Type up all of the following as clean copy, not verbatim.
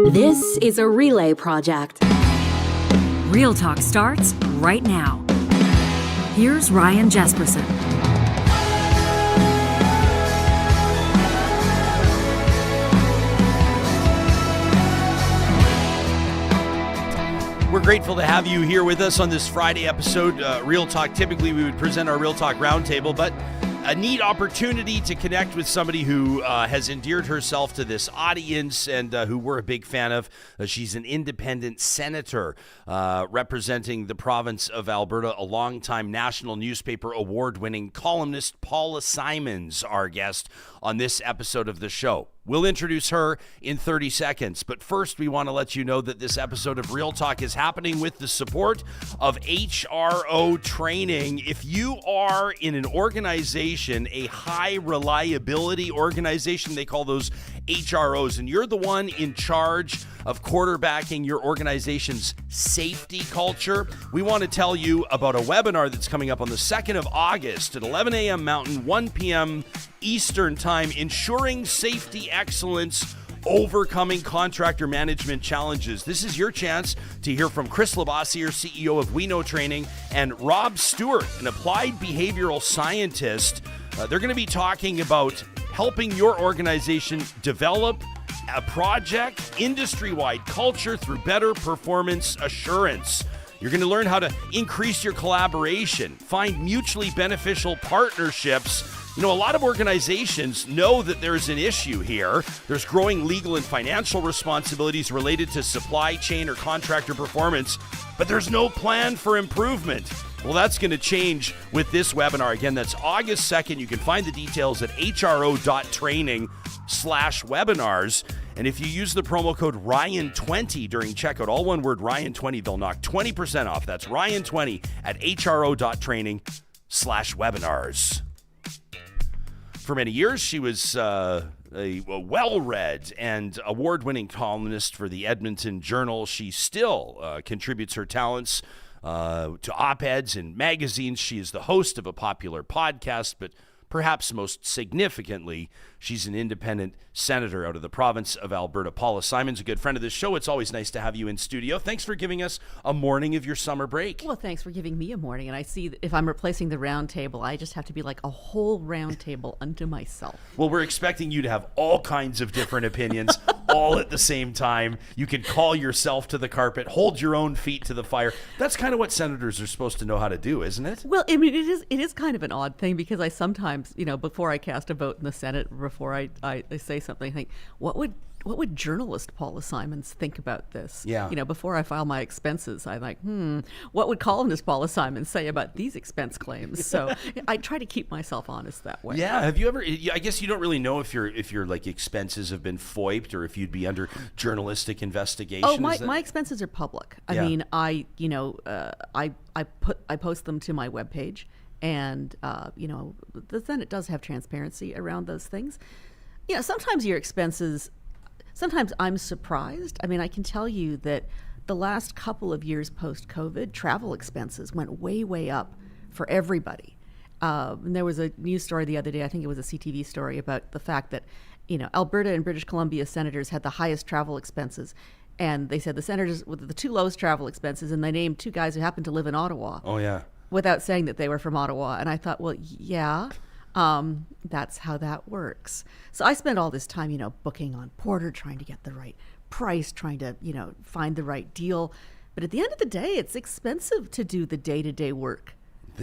This is a relay project. Real Talk starts right now. Here's Ryan Jesperson. We're grateful to have you here with us on this Friday episode. Real Talk, typically we would present our Real Talk Roundtable, but a neat opportunity to connect with somebody who has endeared herself to this audience and who we're a big fan of. She's an independent senator representing the province of Alberta, a longtime national newspaper award-winning columnist. Paula Simons, our guest on this episode of the show. We'll introduce her in 30 seconds, but first we want to let you know that this episode of Real Talk is happening with the support of HRO Training. If you are in an organization, a high reliability organization, they call those HROs, and you're the one in charge of quarterbacking your organization's safety culture, we want to tell you about a webinar that's coming up on the 2nd of August at 11 a.m. Mountain, 1 p.m. Eastern Time, ensuring safety excellence, overcoming contractor management challenges. This is your chance to hear from Chris Labossiere, CEO of We Know Training, and Rob Stewart, an applied behavioral scientist. They're going to be talking about helping your organization develop a project, industry-wide culture through better performance assurance. You're going to learn how to increase your collaboration, find mutually beneficial partnerships. You know, a lot of organizations know that there's an issue here. There's growing legal and financial responsibilities related to supply chain or contractor performance, but there's no plan for improvement. Well, that's going to change with this webinar. Again, that's August 2nd. You can find the details at hro.training/webinars. And if you use the promo code Ryan20 during checkout, all one word, Ryan20, they'll knock 20% off. That's Ryan20 at hro.training/webinars. For many years, she was a well-read and award-winning columnist for the Edmonton Journal. She still contributes her talents to op-eds in magazines. She is the host of a popular podcast, but perhaps most significantly, she's an independent senator out of the province of Alberta. Paula Simons, a good friend of this show. It's always nice to have you in studio. Thanks for giving us a morning of your summer break. Well, thanks for giving me a morning. And I see that if I'm replacing the round table, I just have to be like a whole round table unto myself. Well, we're expecting you to have all kinds of different opinions all at the same time. You can call yourself to the carpet, hold your own feet to the fire. That's kind of what senators are supposed to know how to do, isn't it? Well, I mean, it is kind of an odd thing because I sometimes, before I cast a vote in the Senate, before I say something, I think, what would journalist Paula Simons think about this? Yeah. Before I file my expenses, I'm like, what would columnist Paula Simons say about these expense claims? So I try to keep myself honest that way. Yeah. Have you ever? I guess you don't really know if your like expenses have been foiped or if you'd be under journalistic investigation. Oh, my expenses are public. I mean, I post them to my webpage, and the Senate does have transparency around those things. Sometimes your expenses. Sometimes I'm surprised. I mean, I can tell you that the last couple of years post-COVID, travel expenses went way, way up for everybody. And there was a news story the other day, I think it was a CTV story, about the fact that, Alberta and British Columbia senators had the highest travel expenses. And they said the senators with the two lowest travel expenses, and they named two guys who happened to live in Ottawa. Oh, yeah. Without saying that they were from Ottawa. And I thought, well, yeah. That's how that works. So I spent all this time, booking on Porter, trying to get the right price, trying to, find the right deal. But at the end of the day, it's expensive to do the day-to-day work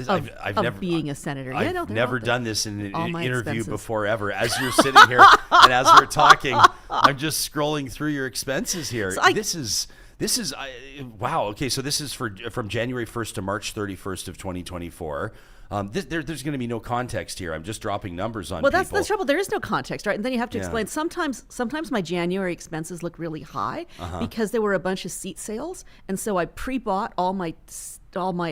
of being a senator. I've never done this in an interview expenses. Before ever. As you're sitting here and as we're talking, I'm just scrolling through your expenses here. So this is wow. Okay, so this is from January 1st to March 31st of 2024. There's going to be no context here. I'm just dropping numbers on people. Well, that's the trouble. There is no context, right? And then you have to explain. Sometimes my January expenses look really high because there were a bunch of seat sales, and so I pre-bought all my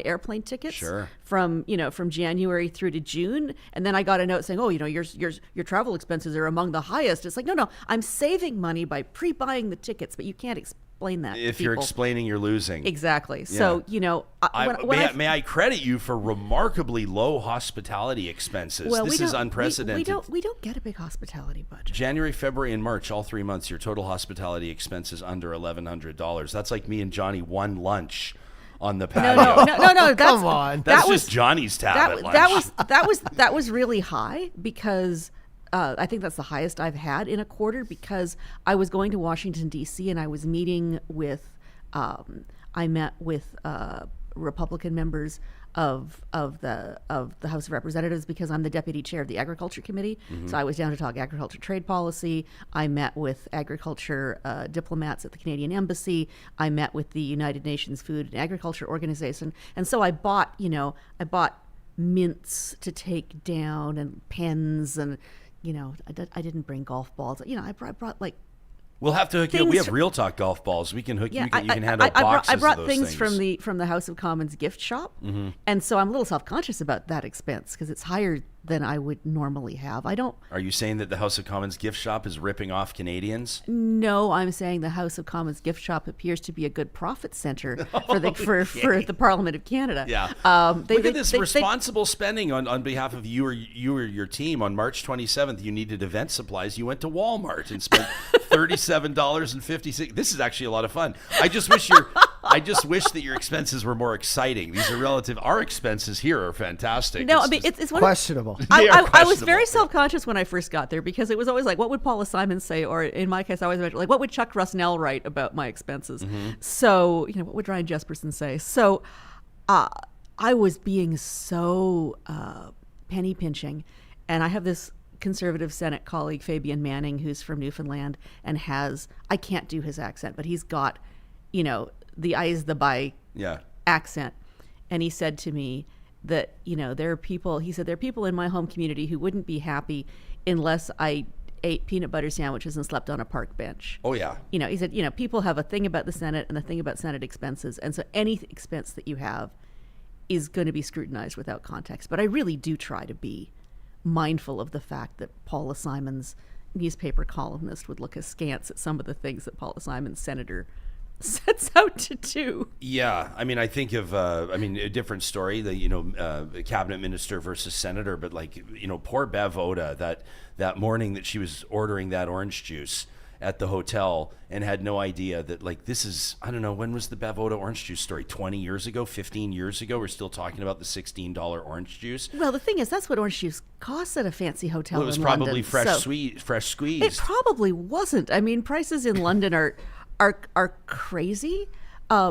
airplane tickets from January through to June, and then I got a note saying, your travel expenses are among the highest. It's like, no, I'm saving money by pre-buying the tickets, but you can't explain explain that. If to you're people. explaining, you're losing. Exactly. So, May I credit you for remarkably low hospitality expenses? Well, this is unprecedented. We don't get a big hospitality budget. January, February, and March, all 3 months, your total hospitality expenses under $1,100. That's like me and Johnny one lunch on the patio. No. Come on. That's just Johnny's tab at lunch. That was really high because I think that's the highest I've had in a quarter because I was going to Washington D.C. and I was meeting with I met with Republican members of the House of Representatives because I'm the deputy chair of the Agriculture Committee. So I was down to talk agriculture trade policy. I met with agriculture diplomats at the Canadian Embassy. I met with the United Nations Food and Agriculture Organization. And so I bought mints to take down and pens and, I didn't bring golf balls. I brought like We'll have to hook you up. We have Real Talk golf balls. We can hook you. You can handle boxes I brought of those things from the House of Commons gift shop, and so I'm a little self-conscious about that expense because it's higher than I would normally have. Are you saying that the House of Commons gift shop is ripping off Canadians? No, I'm saying the House of Commons gift shop appears to be a good profit center for the Parliament of Canada. Yeah. Look at this responsible spending on behalf of you or your team. On March 27th, you needed event supplies. You went to Walmart and spent $37.56. This is actually a lot of fun. I just wish that your expenses were more exciting. These are relative. Our expenses here are fantastic. No, it's questionable. I was very self-conscious when I first got there because it was always like, what would Paula Simons say? Or in my case, I always imagine, like, what would Chuck Rusnell write about my expenses? So, what would Ryan Jesperson say? So I was being so penny pinching. And I have this conservative Senate colleague, Fabian Manning, who's from Newfoundland and I can't do his accent, but he's got, the eyes, the by accent. And he said to me, that there are people in my home community who wouldn't be happy unless I ate peanut butter sandwiches and slept on a park bench. Oh yeah. He said, people have a thing about the Senate and a thing about Senate expenses, and so any expense that you have is going to be scrutinized without context. But I really do try to be mindful of the fact that Paula Simons, newspaper columnist, would look askance at some of the things that Paula Simons, senator, sets out to do. Yeah, I think of a different story, the cabinet minister versus senator, but poor Bev Oda, that morning that she was ordering that orange juice at the hotel and had no idea that this is, I don't know, when was the Bev Oda orange juice story? 20 years ago, 15 years ago? We're still talking about the $16 orange juice. Well, the thing is, that's what orange juice costs at a fancy hotel in London. It was probably fresh squeezed. It probably wasn't. Prices in London are crazy.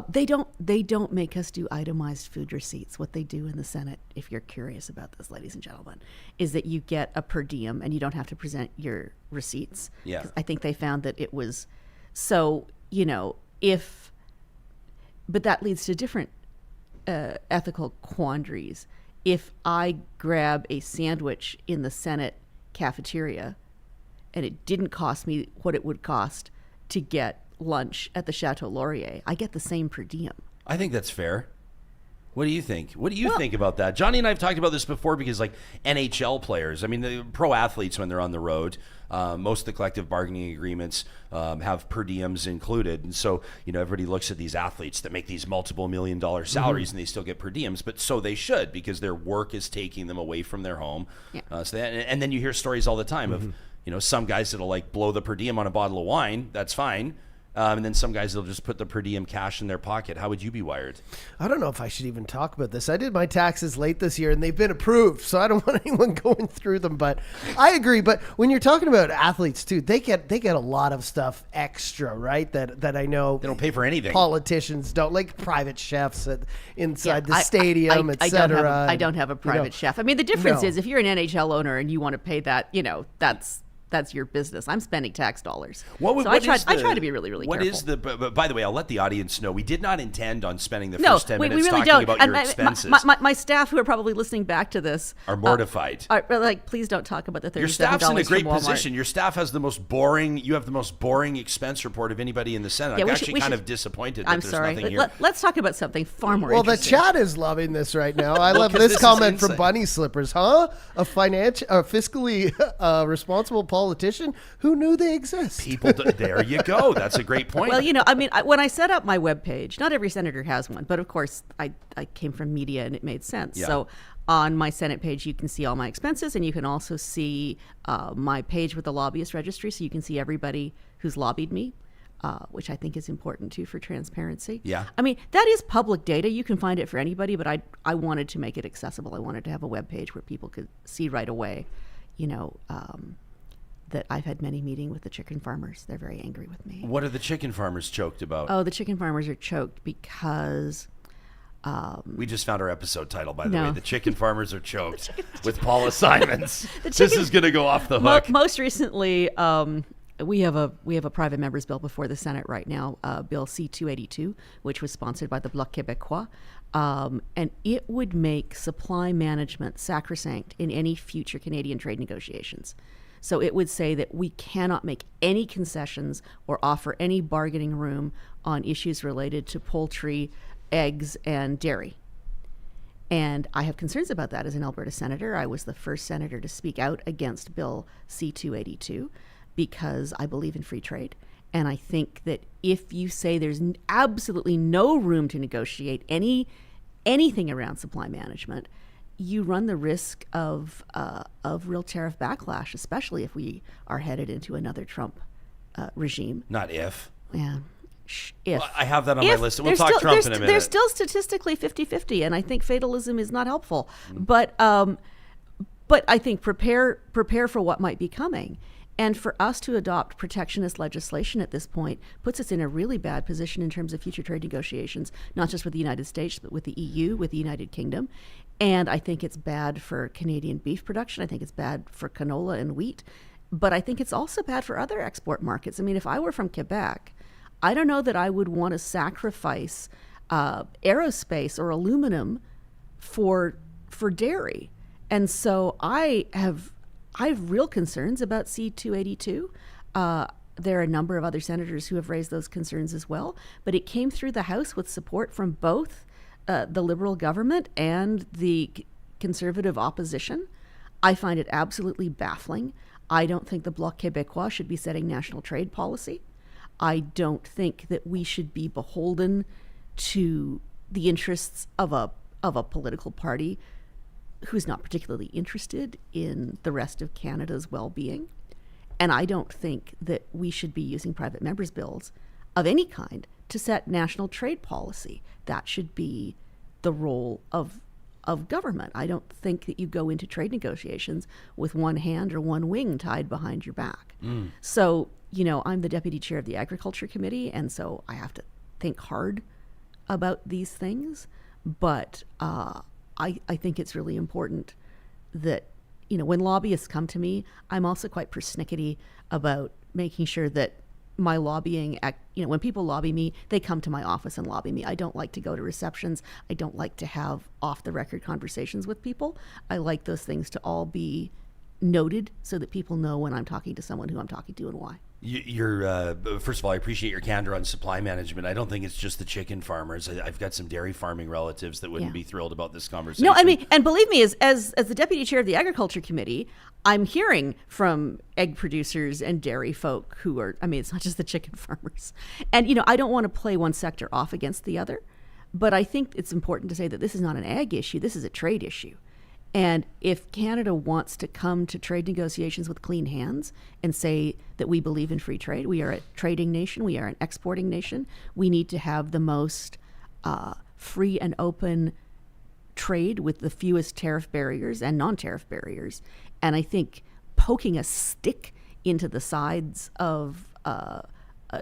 They don't make us do itemized food receipts. What they do in the Senate, if you're curious about this, ladies and gentlemen, is that you get a per diem and you don't have to present your receipts. Yeah. I think they found that it was so, but that leads to different ethical quandaries. If I grab a sandwich in the Senate cafeteria and it didn't cost me what it would cost to get lunch at the Chateau Laurier, I get the same per diem. I think that's fair. What do you think? What do you think about that? Johnny and I have talked about this before because NHL players, the pro athletes when they're on the road, most of the collective bargaining agreements have per diems included. And so, everybody looks at these athletes that make these multiple $1 million salaries and they still get per diems, but so they should because their work is taking them away from their home. Yeah. And then you hear stories all the time of, some guys that'll blow the per diem on a bottle of wine. That's fine. And then some guys will just put the per diem cash in their pocket. How would you be wired? I don't know if I should even talk about this. I did my taxes late this year and they've been approved, so I don't want anyone going through them. But I agree. But when you're talking about athletes too, they get a lot of stuff extra, right? That I know they don't pay for anything. Politicians don't, like private chefs inside the stadium, etc. I don't have a private chef. The difference is if you're an NHL owner and you want to pay that, that's your business. I'm spending tax dollars. I try to be really, really careful. But by the way, I'll let the audience know, we did not intend on spending the first 10 minutes really talking about your expenses. My staff who are probably listening back to this are mortified. Are please don't talk about the $37 Your staff's in a great from Walmart. position. Your staff has the most boring expense report of anybody in the Senate. I'm actually kind of disappoished that there's nothing here. Let's talk about something far more the interesting. chat is loving this right now. I love this comment from Bunny Slippers. A fiscally responsible policy politician who knew they exist. There you go. That's a great point. Well, when I set up my webpage, not every senator has one, but of course I came from media and it made sense. Yeah. So on my Senate page, you can see all my expenses, and you can also see my page with the lobbyist registry, so you can see everybody who's lobbied me. Which I think is important too for transparency. Yeah. I mean, that is public data. You can find it for anybody, but I wanted to make it accessible. I wanted to have a web page where people could see right away, that I've had many meetings with the chicken farmers. They're very angry with me. What are the chicken farmers choked about? Oh, the chicken farmers are choked because... we just found our episode title, by the No. way. The chicken farmers are choked with Paula Simons. This chicken- is going to go off the hook. Most recently... We have a private member's bill before the Senate right now, Bill C-282, which was sponsored by the Bloc Québécois, and it would make supply management sacrosanct in any future Canadian trade negotiations. So it would say that we cannot make any concessions or offer any bargaining room on issues related to poultry, eggs, and dairy. And I have concerns about that as an Alberta senator. I was the first senator to speak out against Bill C-282. Because I believe in free trade. And I think that if you say there's absolutely no room to negotiate anything around supply management, you run the risk of real tariff backlash, especially if we are headed into another Trump regime. Not if. Yeah. If. Well, I have that on my list. We'll There's talk still- Trump there's- in a minute. There's still statistically 50-50, and I think fatalism is not helpful. But I think prepare for what might be coming. And for us to adopt protectionist legislation at this point puts us in a really bad position in terms of future trade negotiations, not just with the United States, but with the EU, with the United Kingdom. And I think it's bad for Canadian beef production. I think it's bad for canola and wheat. But I think it's also bad for other export markets. I mean, if I were from Quebec, I don't know that I would want to sacrifice aerospace or aluminum for dairy. And so I have real concerns about C-282. There are a number of other senators who have raised those concerns as well, but it came through the House with support from both the Liberal government and the Conservative opposition. I find it absolutely baffling. I don't think the Bloc Québécois should be setting national trade policy. I don't think that we should be beholden to the interests of a political party who's not particularly interested in the rest of Canada's well-being. And I don't think that we should be using private members' bills of any kind to set national trade policy. That should be the role of government. I don't think that you go into trade negotiations with one hand or one wing tied behind your back. So, I'm the deputy chair of the Agriculture Committee, and so I have to think hard about these things. But I think it's really important that, when lobbyists come to me, I'm also quite persnickety about making sure that my lobbying, when people lobby me, they come to my office and lobby me. I don't like to go to receptions. I don't like to have off-the-record conversations with people. I like those things to all be noted so that people know when I'm talking to someone who I'm talking to and why. You're first of all, I appreciate your candor on supply management. I don't think it's just the chicken farmers. I've got some dairy farming relatives that wouldn't be thrilled about this conversation. No, I mean, and believe me, as the deputy chair of the Agriculture Committee, I'm hearing from egg producers and dairy folk who are, it's not just the chicken farmers. And, I don't want to play one sector off against the other, but I think it's important to say that this is not an ag issue. This is a trade issue. And if Canada wants to come to trade negotiations with clean hands and say that we believe in free trade, we are a trading nation, we are an exporting nation, we need to have the most free and open trade with the fewest tariff barriers and non-tariff barriers. And I think poking a stick into the sides of the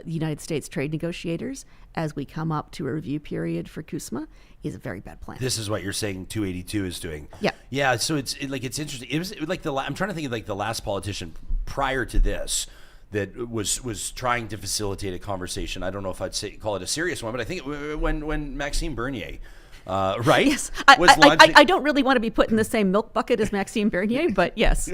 United States trade negotiators as we come up to a review period for CUSMA is a very bad plan. This is what you're saying 282 is doing. Yeah. Yeah, so it's interesting. It was like I'm trying to think of like the last politician prior to this that was trying to facilitate a conversation. I don't know if I'd call it a serious one, but I think when Maxime Bernier, right? Yes. was launching. I don't really want to be put in the same milk bucket as Maxime Bernier, but yes.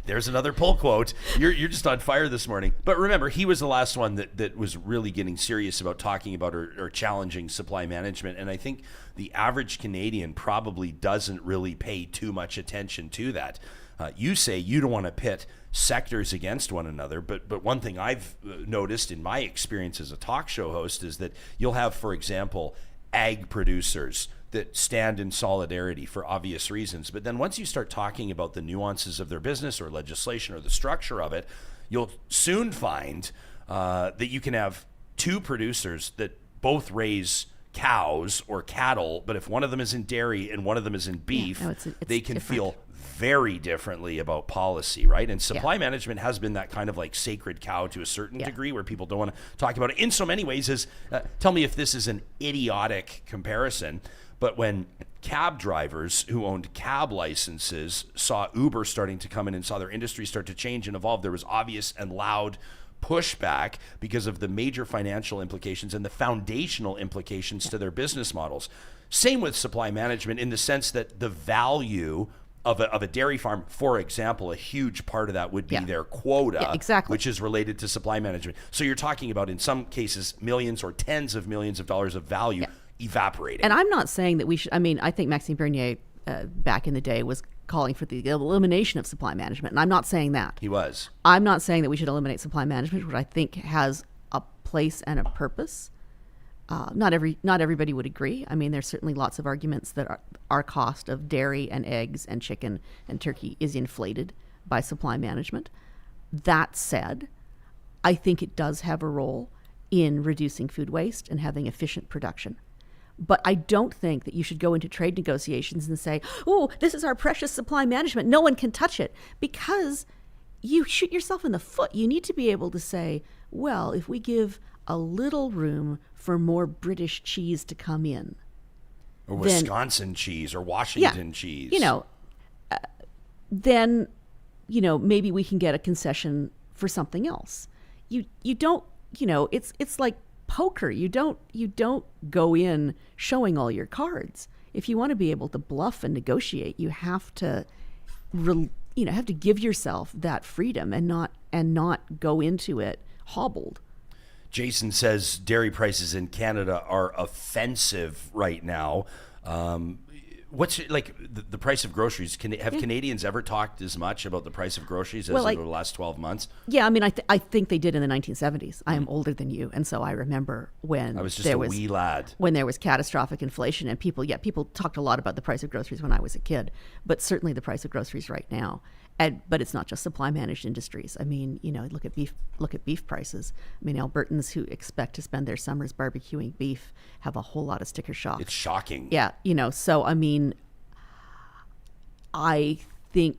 There's another pull quote. You're just on fire this morning. But remember, he was the last one that was really getting serious about talking about or challenging supply management. And I think the average Canadian probably doesn't really pay too much attention to that. You say you don't want to pit sectors against one another, but one thing I've noticed in my experience as a talk show host is that you'll have, for example, ag producers that stand in solidarity for obvious reasons. But then once you start talking about the nuances of their business or legislation or the structure of it, you'll soon find that you can have two producers that both raise cows or cattle, but if one of them is in dairy and one of them is in beef, it's they can different. feel very differently about policy, right? And supply management has been that kind of like sacred cow to a certain degree where people don't want to talk about it in so many ways as, tell me if this is an idiotic comparison, but when cab drivers who owned cab licenses saw Uber starting to come in and saw their industry start to change and evolve, there was obvious and loud pushback because of the major financial implications and the foundational implications to their business models. Same with supply management in the sense that the value of a dairy farm, for example, a huge part of that would be their quota, exactly. which is related to supply management. So you're talking about, in some cases, millions or tens of millions of dollars of value evaporating. And I'm not saying that we should, I mean, I think Maxime Bernier back in the day was calling for the elimination of supply management. And I'm not saying that. He was. I'm not saying that we should eliminate supply management, which I think has a place and a purpose. Not everybody would agree. I mean, there's certainly lots of arguments that our cost of dairy and eggs and chicken and turkey is inflated by supply management. That said, I think it does have a role in reducing food waste and having efficient production. But I don't think that you should go into trade negotiations and say, oh, this is our precious supply management. No one can touch it, because you shoot yourself in the foot. You need to be able to say, well, if we give a little room for more British cheese to come in. Or Wisconsin cheese or Washington cheese. Then, maybe we can get a concession for something else. You don't, it's like poker. You don't go in showing all your cards. If you want to be able to bluff and negotiate, you have to have to give yourself that freedom and not go into it hobbled. Jason says dairy prices in Canada are offensive right now. What's like the price of groceries? Have Canadians ever talked as much about the price of groceries as over the last 12 months? Yeah, I mean, I think they did in the 1970s. I am older than you, and so I remember when I was just a wee lad. When there was catastrophic inflation, and people talked a lot about the price of groceries when I was a kid, but certainly the price of groceries right now. But it's not just supply managed industries. I mean, look at beef prices. I mean, Albertans who expect to spend their summers barbecuing beef have a whole lot of sticker shock. It's shocking. Yeah, so I mean, I think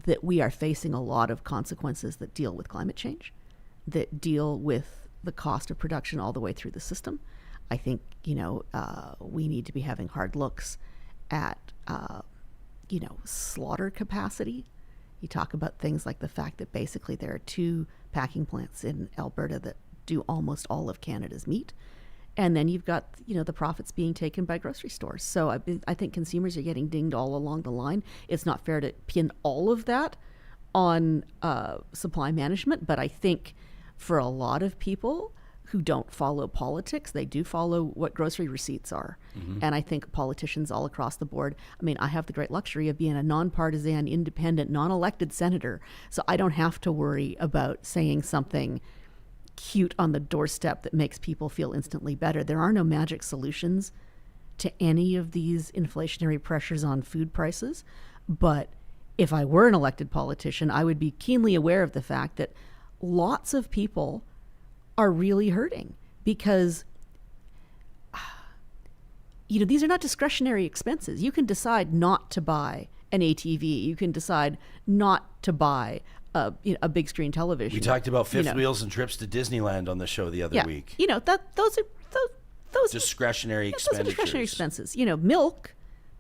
that we are facing a lot of consequences that deal with climate change, that deal with the cost of production all the way through the system. I think, we need to be having hard looks at slaughter capacity. You talk about things like the fact that basically there are 2 packing plants in Alberta that do almost all of Canada's meat. And then you've got, the profits being taken by grocery stores. So I think consumers are getting dinged all along the line. It's not fair to pin all of that on supply management, but I think for a lot of people who don't follow politics, they do follow what grocery receipts are. Mm-hmm. And I think politicians all across the board, I mean, I have the great luxury of being a nonpartisan, independent, non-elected senator, so I don't have to worry about saying something cute on the doorstep that makes people feel instantly better. There are no magic solutions to any of these inflationary pressures on food prices, but if I were an elected politician, I would be keenly aware of the fact that lots of people are really hurting because these are not discretionary expenses. You can decide not to buy an ATV. You can decide not to buy a big screen television. We talked about fifth wheels and trips to Disneyland on the show the other week. Those are discretionary expenditures. Those are discretionary expenses. Milk,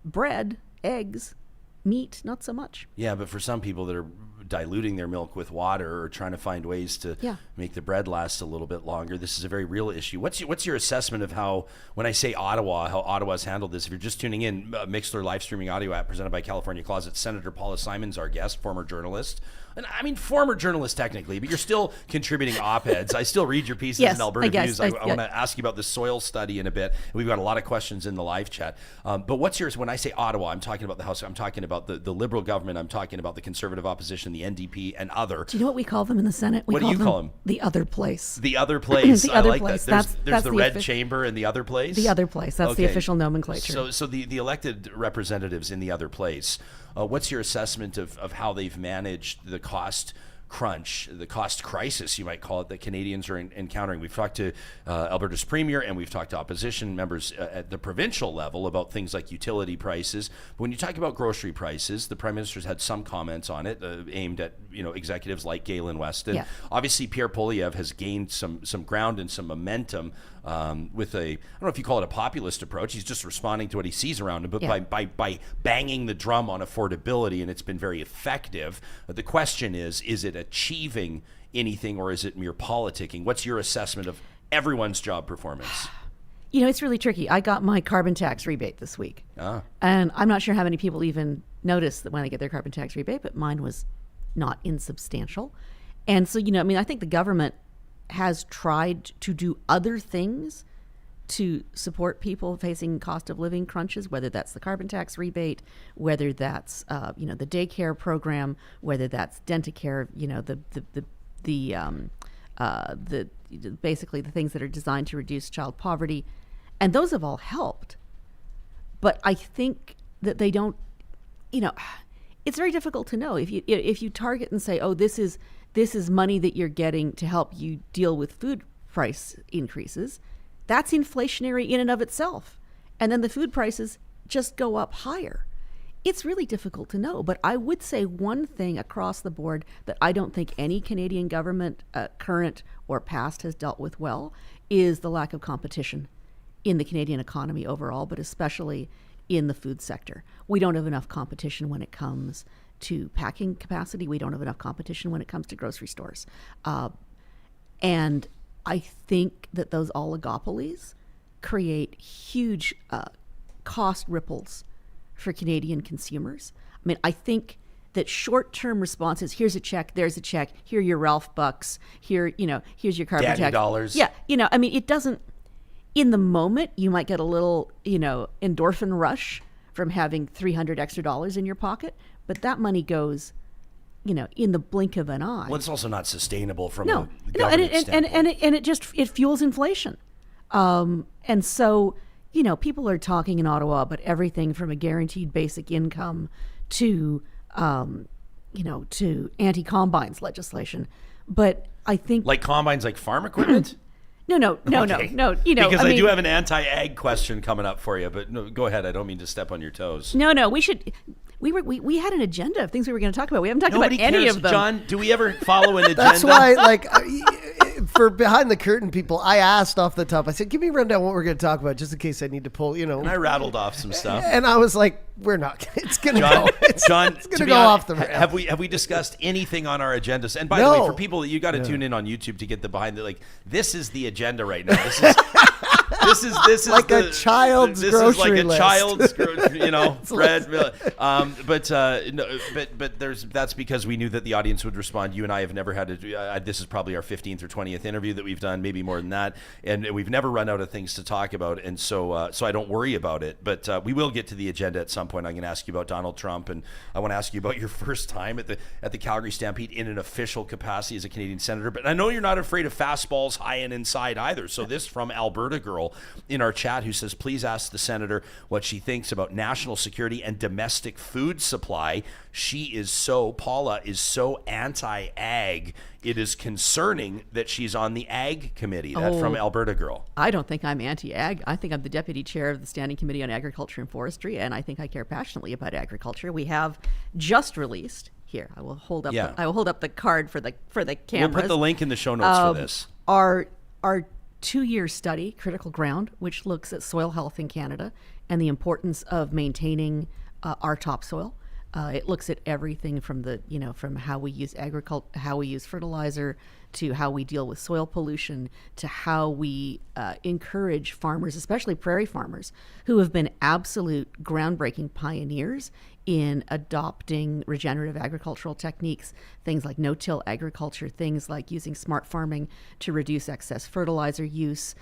bread, eggs, meat, not so much. Yeah, but for some people that are diluting their milk with water or trying to find ways to make the bread last a little bit longer, this is a very real issue. What's your assessment of how, when I say Ottawa, how Ottawa's handled this? If you're just tuning in, Mixler live streaming audio app presented by California Closet, Senator Paula Simons, our guest, former journalist, And I mean, former journalist technically, but you're still contributing op-eds. I still read your pieces Yes, in Alberta I guess. News. I want to ask you about the soil study in a bit. We've got a lot of questions in the live chat. But what's yours? When I say Ottawa, I'm talking about the House. I'm talking about the Liberal government. I'm talking about the Conservative opposition, the NDP, and other. Do you know what we call them in the Senate? What do you call them? The other place. The other place. The I other like place. that. There's the the red chamber and the other place. The other place. That's the Okay. official nomenclature. So the elected representatives in the other place. What's your assessment of how they've managed the cost crunch, the cost crisis, you might call it, that Canadians are encountering? We've talked to Alberta's premier, and we've talked to opposition members at the provincial level about things like utility prices. But when you talk about grocery prices, the Prime Minister's had some comments on it aimed at executives like Galen Weston. Yeah. Obviously, Pierre Poilievre has gained some ground and some momentum with I don't know if you call it a populist approach. He's just responding to what he sees around him, but Yeah. by banging the drum on affordability, and it's been very effective. The question is it achieving anything, or is it mere politicking? What's your assessment of everyone's job performance? It's really tricky. I got my carbon tax rebate this week. And I'm not sure how many people even notice that when they get their carbon tax rebate, but mine was not insubstantial. And so, I think the government has tried to do other things to support people facing cost of living crunches, whether that's the carbon tax rebate, whether that's the daycare program, whether that's Dentacare, the basically the things that are designed to reduce child poverty, and those have all helped. But I think that they don't. It's very difficult to know if you target and say, oh, this is money that you're getting to help you deal with food price increases. That's inflationary in and of itself. And then the food prices just go up higher. It's really difficult to know. But I would say one thing across the board that I don't think any Canadian government, current or past, has dealt with well is the lack of competition in the Canadian economy overall, but especially in the food sector. We don't have enough competition when it comes to packing capacity. We don't have enough competition when it comes to grocery stores. And I think that those oligopolies create huge cost ripples for Canadian consumers. I mean, I think that short-term responses, here's a check, there's a check, here are your Ralph bucks, here's your carbon Daddy tax. dollars. Yeah, it doesn't, in the moment, you might get a little, endorphin rush from having $300 extra in your pocket, but that money goes, in the blink of an eye. Well, it's also not sustainable from No, a government standpoint. and it fuels inflation. And so, people are talking in Ottawa about everything from a guaranteed basic income to, to anti-combines legislation. But I think Like combines, like farm equipment? No. Okay. Because I do have an anti-ag question coming up for you, but no, go ahead. I don't mean to step on your toes. No. We should. We had an agenda of things we were going to talk about. We haven't talked Nobody about any cares. of them. John, do we ever follow an agenda? That's why, for behind the curtain people, I asked off the top. I said, "Give me a rundown what we're going to talk about, just in case I need to pull." And I rattled off some stuff. And I was like, "We're not. It's going to go. John, It's to going to be go honest, off the rails." have we discussed anything on our agendas? And by the way, for people, you got to tune in on YouTube to get the behind the this is the agenda right now. This is like the, a child's this grocery is like a list. child's bread. But that's because we knew that the audience would respond. You and I have never had to. This is probably our 15th or 20th interview that we've done, maybe more than that, and we've never run out of things to talk about. And so I don't worry about it. But we will get to the agenda at some point. I'm going to ask you about Donald Trump, and I want to ask you about your first time at the Calgary Stampede in an official capacity as a Canadian senator. But I know you're not afraid of fastballs high and inside either. So this from Alberta Girl in our chat, who says, please ask the senator what she thinks about national security and domestic food supply. Paula is so anti-ag. It is concerning that she's on the ag committee. That from Alberta Girl. I don't think I'm anti-ag. I think I'm the deputy chair of the Standing Committee on Agriculture and Forestry, and I think I care passionately about agriculture. We have just released here. I will hold up. I will hold up the card for the cameras. We'll put the link in the show notes for this. Our 2-year study, Critical Ground, which looks at soil health in Canada and the importance of maintaining our topsoil. It looks at everything from from how we use how we use fertilizer, to how we deal with soil pollution, to how we encourage farmers, especially prairie farmers, who have been absolute groundbreaking pioneers in adopting regenerative agricultural techniques, things like no-till agriculture, things like using smart farming to reduce excess fertilizer use,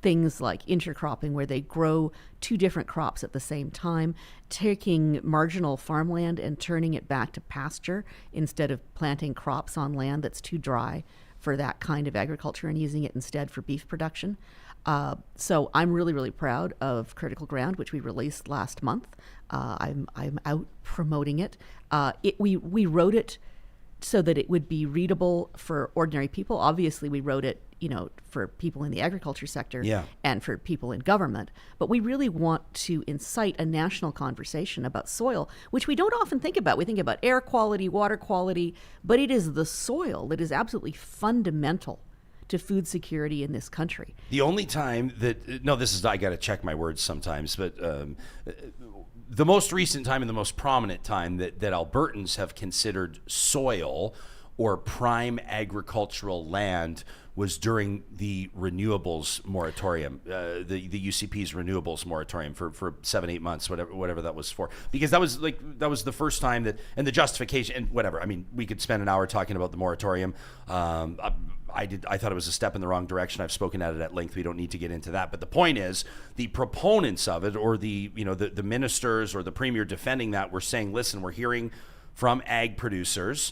things like intercropping where they grow 2 different crops at the same time, taking marginal farmland and turning it back to pasture instead of planting crops on land that's too dry for that kind of agriculture and using it instead for beef production. So I'm really, really proud of Critical Ground, which we released last month. I'm out promoting it. We wrote it so that it would be readable for ordinary people. Obviously, we wrote it, for people in the agriculture sector and for people in government. But we really want to incite a national conversation about soil, which we don't often think about. We think about air quality, water quality, but it is the soil that is absolutely fundamental to food security in this country. The only time that, I got to check my words sometimes, but the most recent time and the most prominent time that Albertans have considered soil or prime agricultural land was during the renewables moratorium, the UCP's renewables moratorium for 7-8 months, whatever that was for, because that was the first time that, and the justification and whatever. I mean, we could spend an hour talking about the moratorium. I thought it was a step in the wrong direction. I've spoken at it at length. We don't need to get into that. But the point is, the proponents of it, or the ministers or the premier defending that, were saying, listen, we're hearing from ag producers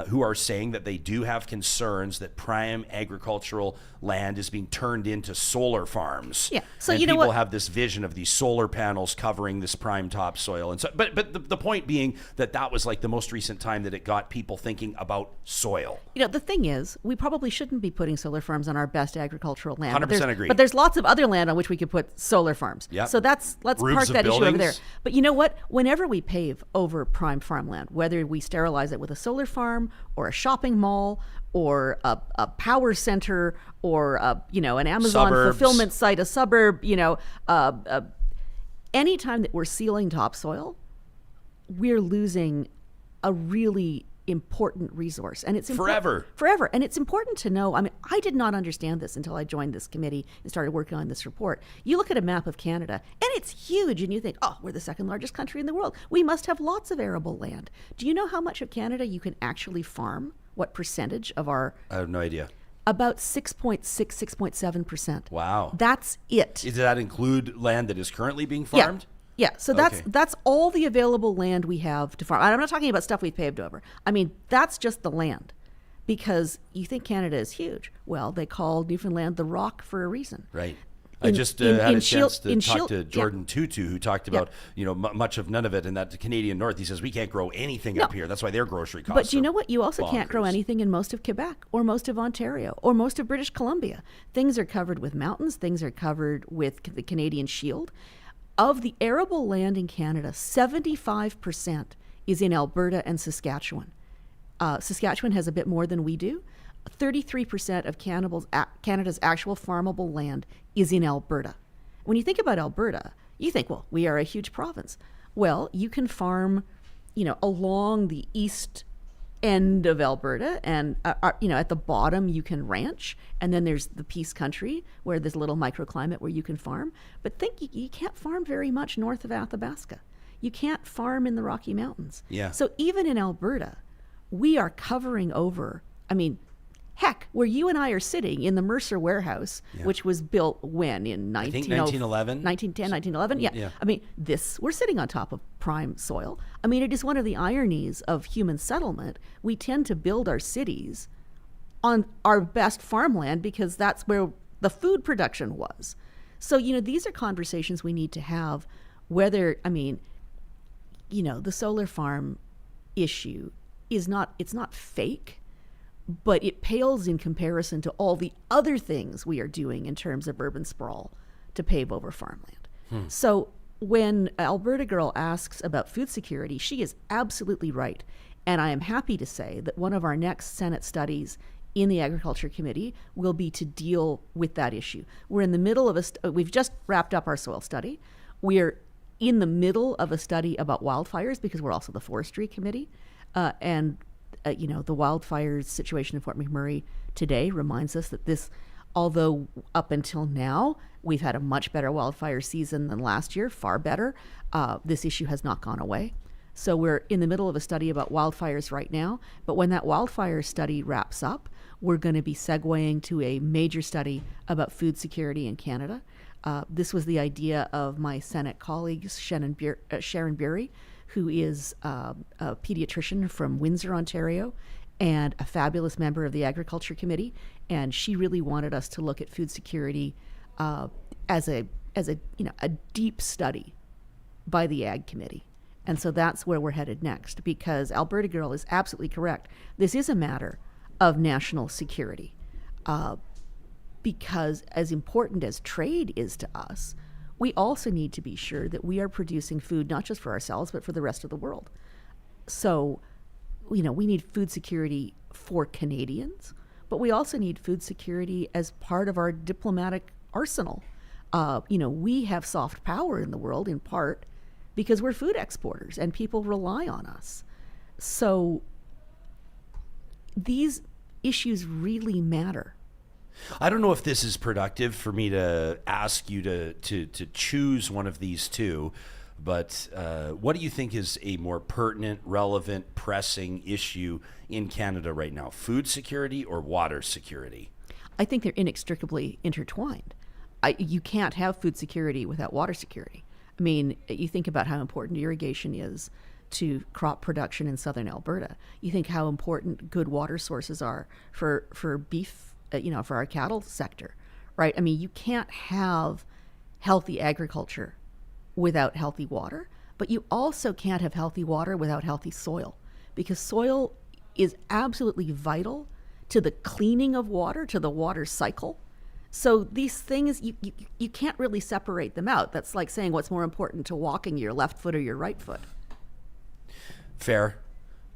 who are saying that they do have concerns that prime agricultural land is being turned into solar farms. Yeah. So and you know people what? have this vision of these solar panels covering this prime topsoil, and so. But the point being that was like the most recent time that it got people thinking about soil. The thing is, we probably shouldn't be putting solar farms on our best agricultural land. 100% agree. But there's lots of other land on which we could put solar farms. Yep. So let's Roofs park of that issue over there. buildings. But you know what? Whenever we pave over prime farmland, whether we sterilize it with a solar farm or a shopping mall or a power center or an Amazon Suburbs. fulfillment site, a suburb, anytime that we're sealing topsoil, we're losing a really important resource, and it's Forever. And it's important to know. I mean, I did not understand this until I joined this committee and started working on this report. You look at a map of Canada and it's huge, and you think, oh, we're the second largest country in the world, we must have lots of arable land. Do you know how much of Canada you can actually farm? What percentage of our? I have no idea. About 6.7%. Wow. That's it. Does that include land that is currently being farmed? Yeah, so that's all the available land we have to farm. I'm not talking about stuff we've paved over. I mean, that's just the land. Because you think Canada is huge. Well, they call Newfoundland the rock for a reason. Right. I just had a chance to talk to Jordan yeah. Tutu, who talked about much of none of it in that Canadian North. He says we can't grow anything up here. That's why their grocery costs. But you know what? You also bonkers. Can't grow anything in most of Quebec or most of Ontario or most of British Columbia. Things are covered with mountains. Things are covered with the Canadian Shield. Of the arable land in Canada, 75% is in Alberta and Saskatchewan. Saskatchewan has a bit more than we do. 33% of Canada's actual farmable land is in Alberta. When you think about Alberta, you think, well, we are a huge province. Well, you can farm, along the east end of Alberta, and at the bottom you can ranch, and then there's the Peace Country where there's a little microclimate where you can farm. But think you can't farm very much north of Athabasca. You can't farm in the Rocky Mountains. Yeah. So even in Alberta, we are covering over. I mean, heck, where you and I are sitting in the Mercer warehouse, which was built when? In 1911? 1910, 1911? Yeah. I mean, we're sitting on top of prime soil. I mean, it is one of the ironies of human settlement. We tend to build our cities on our best farmland because that's where the food production was. So, these are conversations we need to have, the solar farm issue it's not fake, but it pales in comparison to all the other things we are doing in terms of urban sprawl to pave over farmland. So when Alberta Girl asks about food security, she is absolutely right. And I am happy to say that one of our next Senate studies in the Agriculture Committee will be to deal with that issue. We're in the middle of we've just wrapped up our soil study. We're in the middle of a study about wildfires because we're also the Forestry Committee. The wildfires situation in Fort McMurray today reminds us that this although up until now, we've had a much better wildfire season than last year, far better. This issue has not gone away. So we're in the middle of a study about wildfires right now. But when that wildfire study wraps up, we're going to be segueing to a major study about food security in Canada. This was the idea of my Senate colleague, Sharon Bury, who is a pediatrician from Windsor, Ontario, and a fabulous member of the Agriculture Committee. And she really wanted us to look at food security as a deep study by the Ag Committee. And so that's where we're headed next, because Alberta Girl is absolutely correct. This is a matter of national security, because as important as trade is to us, we also need to be sure that we are producing food not just for ourselves, but for the rest of the world. So, we need food security for Canadians, but we also need food security as part of our diplomatic arsenal. We have soft power in the world in part because we're food exporters and people rely on us. So these issues really matter. I don't know if this is productive for me to ask you to choose one of these two, but what do you think is a more pertinent, relevant, pressing issue in Canada right now? Food security or water security? I think they're inextricably intertwined. You can't have food security without water security. I mean, you think about how important irrigation is to crop production in southern Alberta. You think how important good water sources are for beef, for our cattle sector, right? I mean, you can't have healthy agriculture without healthy water, but you also can't have healthy water without healthy soil, because soil is absolutely vital to the cleaning of water, to the water cycle. So these things, you can't really separate them out. That's like saying what's more important to walking, your left foot or your right foot. Fair.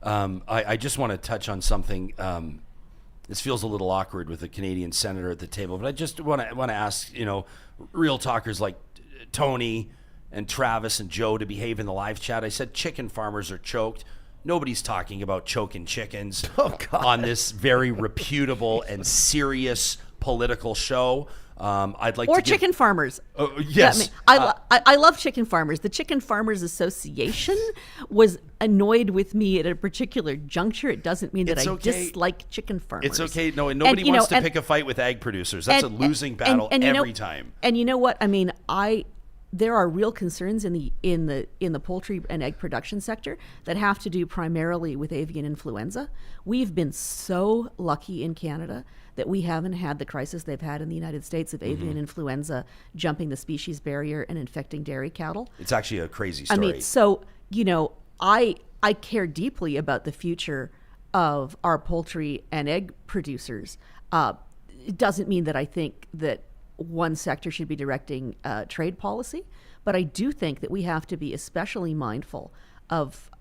I just want to touch on something. This feels a little awkward with a Canadian senator at the table, but I just want to ask, real talkers like Tony and Travis and Joe to behave in the live chat. I said chicken farmers are choked. Nobody's talking about choking chickens on this very reputable and serious political show. I'd like or to chicken farmers. Yes, I love chicken farmers. The Chicken Farmers Association was annoyed with me at a particular juncture. It doesn't mean that I dislike chicken farmers. It's okay. No, nobody wants to pick a fight with ag producers. That's a losing battle every time. And you know what? I mean, there are real concerns in the poultry and egg production sector that have to do primarily with avian influenza. We've been so lucky in Canada that we haven't had the crisis they've had in the United States of avian influenza jumping the species barrier and infecting dairy cattle. It's actually a crazy story. I mean, so, I care deeply about the future of our poultry and egg producers. It doesn't mean that I think that one sector should be directing trade policy, but I do think that we have to be especially mindful of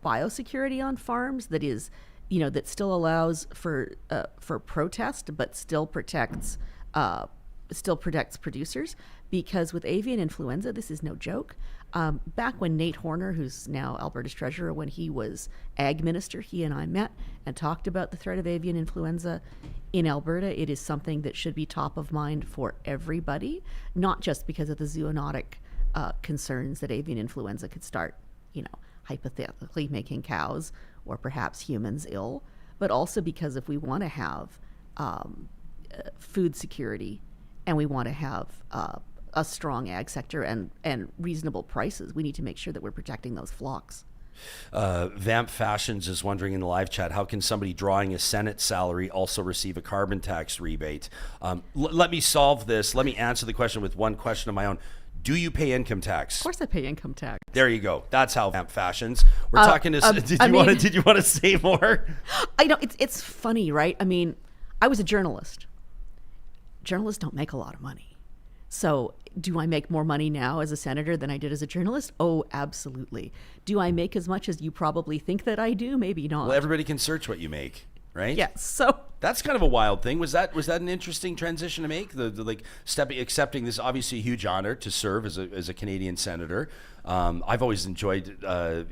biosecurity on farms that is, that still allows for protest, but still protects producers. Because with avian influenza, this is no joke. Back when Nate Horner, who's now Alberta's treasurer, when he was ag minister, he and I met and talked about the threat of avian influenza in Alberta. It is something that should be top of mind for everybody, not just because of the zoonotic concerns that avian influenza could start, hypothetically making cows or perhaps humans ill, but also because if we want to have food security and we want to have a strong ag sector and reasonable prices, we need to make sure that we're protecting those flocks. Vamp Fashions is wondering in the live chat, how can somebody drawing a Senate salary also receive a carbon tax rebate? Let me solve this. Let me answer the question with one question of my own. Do you pay income tax? Of course I pay income tax. There you go. That's how Vamp Fashions. We're talking to... Did you want to say more? I know, it's funny, right? I mean, I was a journalist. Journalists don't make a lot of money. So do I make more money now as a senator than I did as a journalist? Oh, absolutely. Do I make as much as you probably think that I do? Maybe not. Well, everybody can search what you make. right? Yes. So that's kind of a wild thing. Was that an interesting transition to make? The like accepting this obviously huge honor to serve as a Canadian senator. I've always enjoyed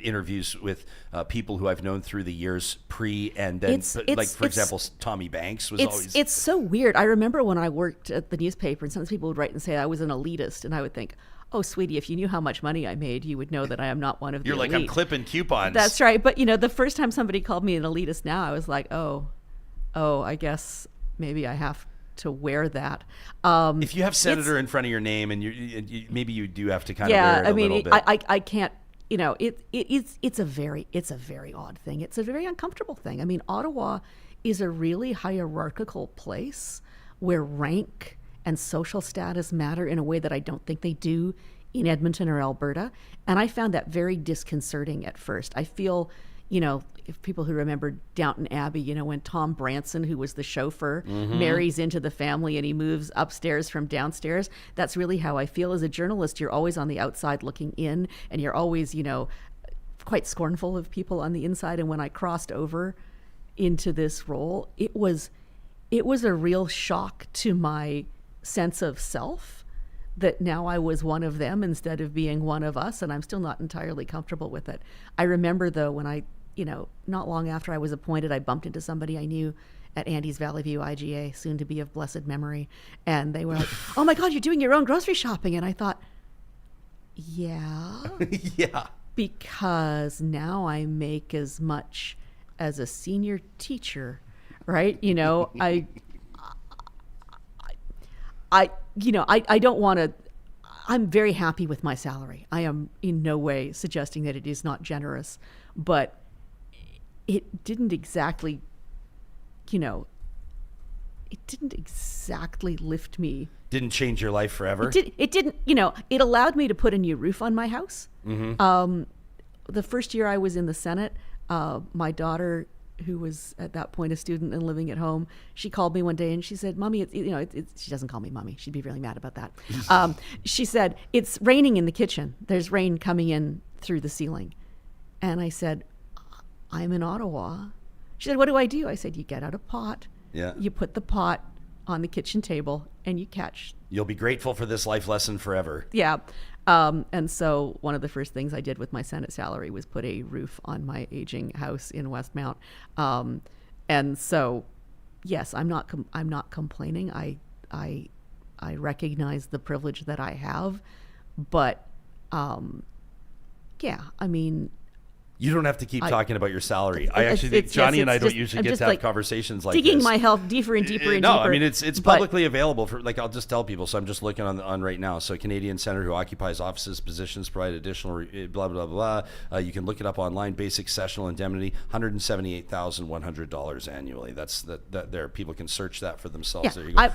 interviews with people who I've known through the years pre and then, for example, Tommy Banks was always. It's so weird. I remember when I worked at the newspaper, and sometimes people would write and say I was an elitist, and I would think, oh, sweetie, if you knew how much money I made, you would know that I am not one of the You're like, elite. I'm clipping coupons. That's right. But, the first time somebody called me an elitist now, I was like, oh, I guess maybe I have to wear that. If you have senator in front of your name, and you maybe you do have to kind of wear it a little bit. I can't. It's a very odd thing. It's a very uncomfortable thing. I mean, Ottawa is a really hierarchical place where rank and social status matter in a way that I don't think they do in Edmonton or Alberta. And I found that very disconcerting at first. I feel, if people who remember Downton Abbey, when Tom Branson, who was the chauffeur, marries into the family and he moves upstairs from downstairs, that's really how I feel as a journalist. You're always on the outside looking in, and you're always, quite scornful of people on the inside. And when I crossed over into this role, it was a real shock to my sense of self that now I was one of them instead of being one of us, and I'm still not entirely comfortable with it. I remember, though, when I not long after I was appointed, I bumped into somebody I knew at Andy's Valley View IGA, soon to be of blessed memory. And they were like, oh my God, you're doing your own grocery shopping. And I thought, yeah. Yeah. Because now I make as much as a senior teacher, right? I don't want to, I'm very happy with my salary. I am in no way suggesting that it is not generous, but it didn't exactly, lift me. Didn't change your life forever? It didn't, it allowed me to put a new roof on my house. The first year I was in the Senate, my daughter, who was at that point a student and living at home, she called me one day and she said, Mommy, she doesn't call me Mommy. She'd be really mad about that. She said, it's raining in the kitchen. There's rain coming in through the ceiling. And I said, I'm in Ottawa. She said, what do I do? I said, you get out a pot. Yeah. You put the pot on the kitchen table and you catch. You'll be grateful for this life lesson forever. Yeah. And so one of the first things I did with my Senate salary was put a roof on my aging house in Westmount. And so, yes, I'm not complaining. I recognize the privilege that I have, but yeah, I mean, you don't have to keep talking about your salary. I actually think Johnny and I don't usually get to have conversations like this. Digging my health deeper and deeper and no, deeper. I mean, it's publicly available for, I'll just tell people. So I'm just looking on right now. So Canadian senator who occupies offices, positions, provide additional, blah, blah, blah. You can look it up online. Basic sessional indemnity, $178,100 annually. That's that there. People can search that for themselves. Yeah, there you go.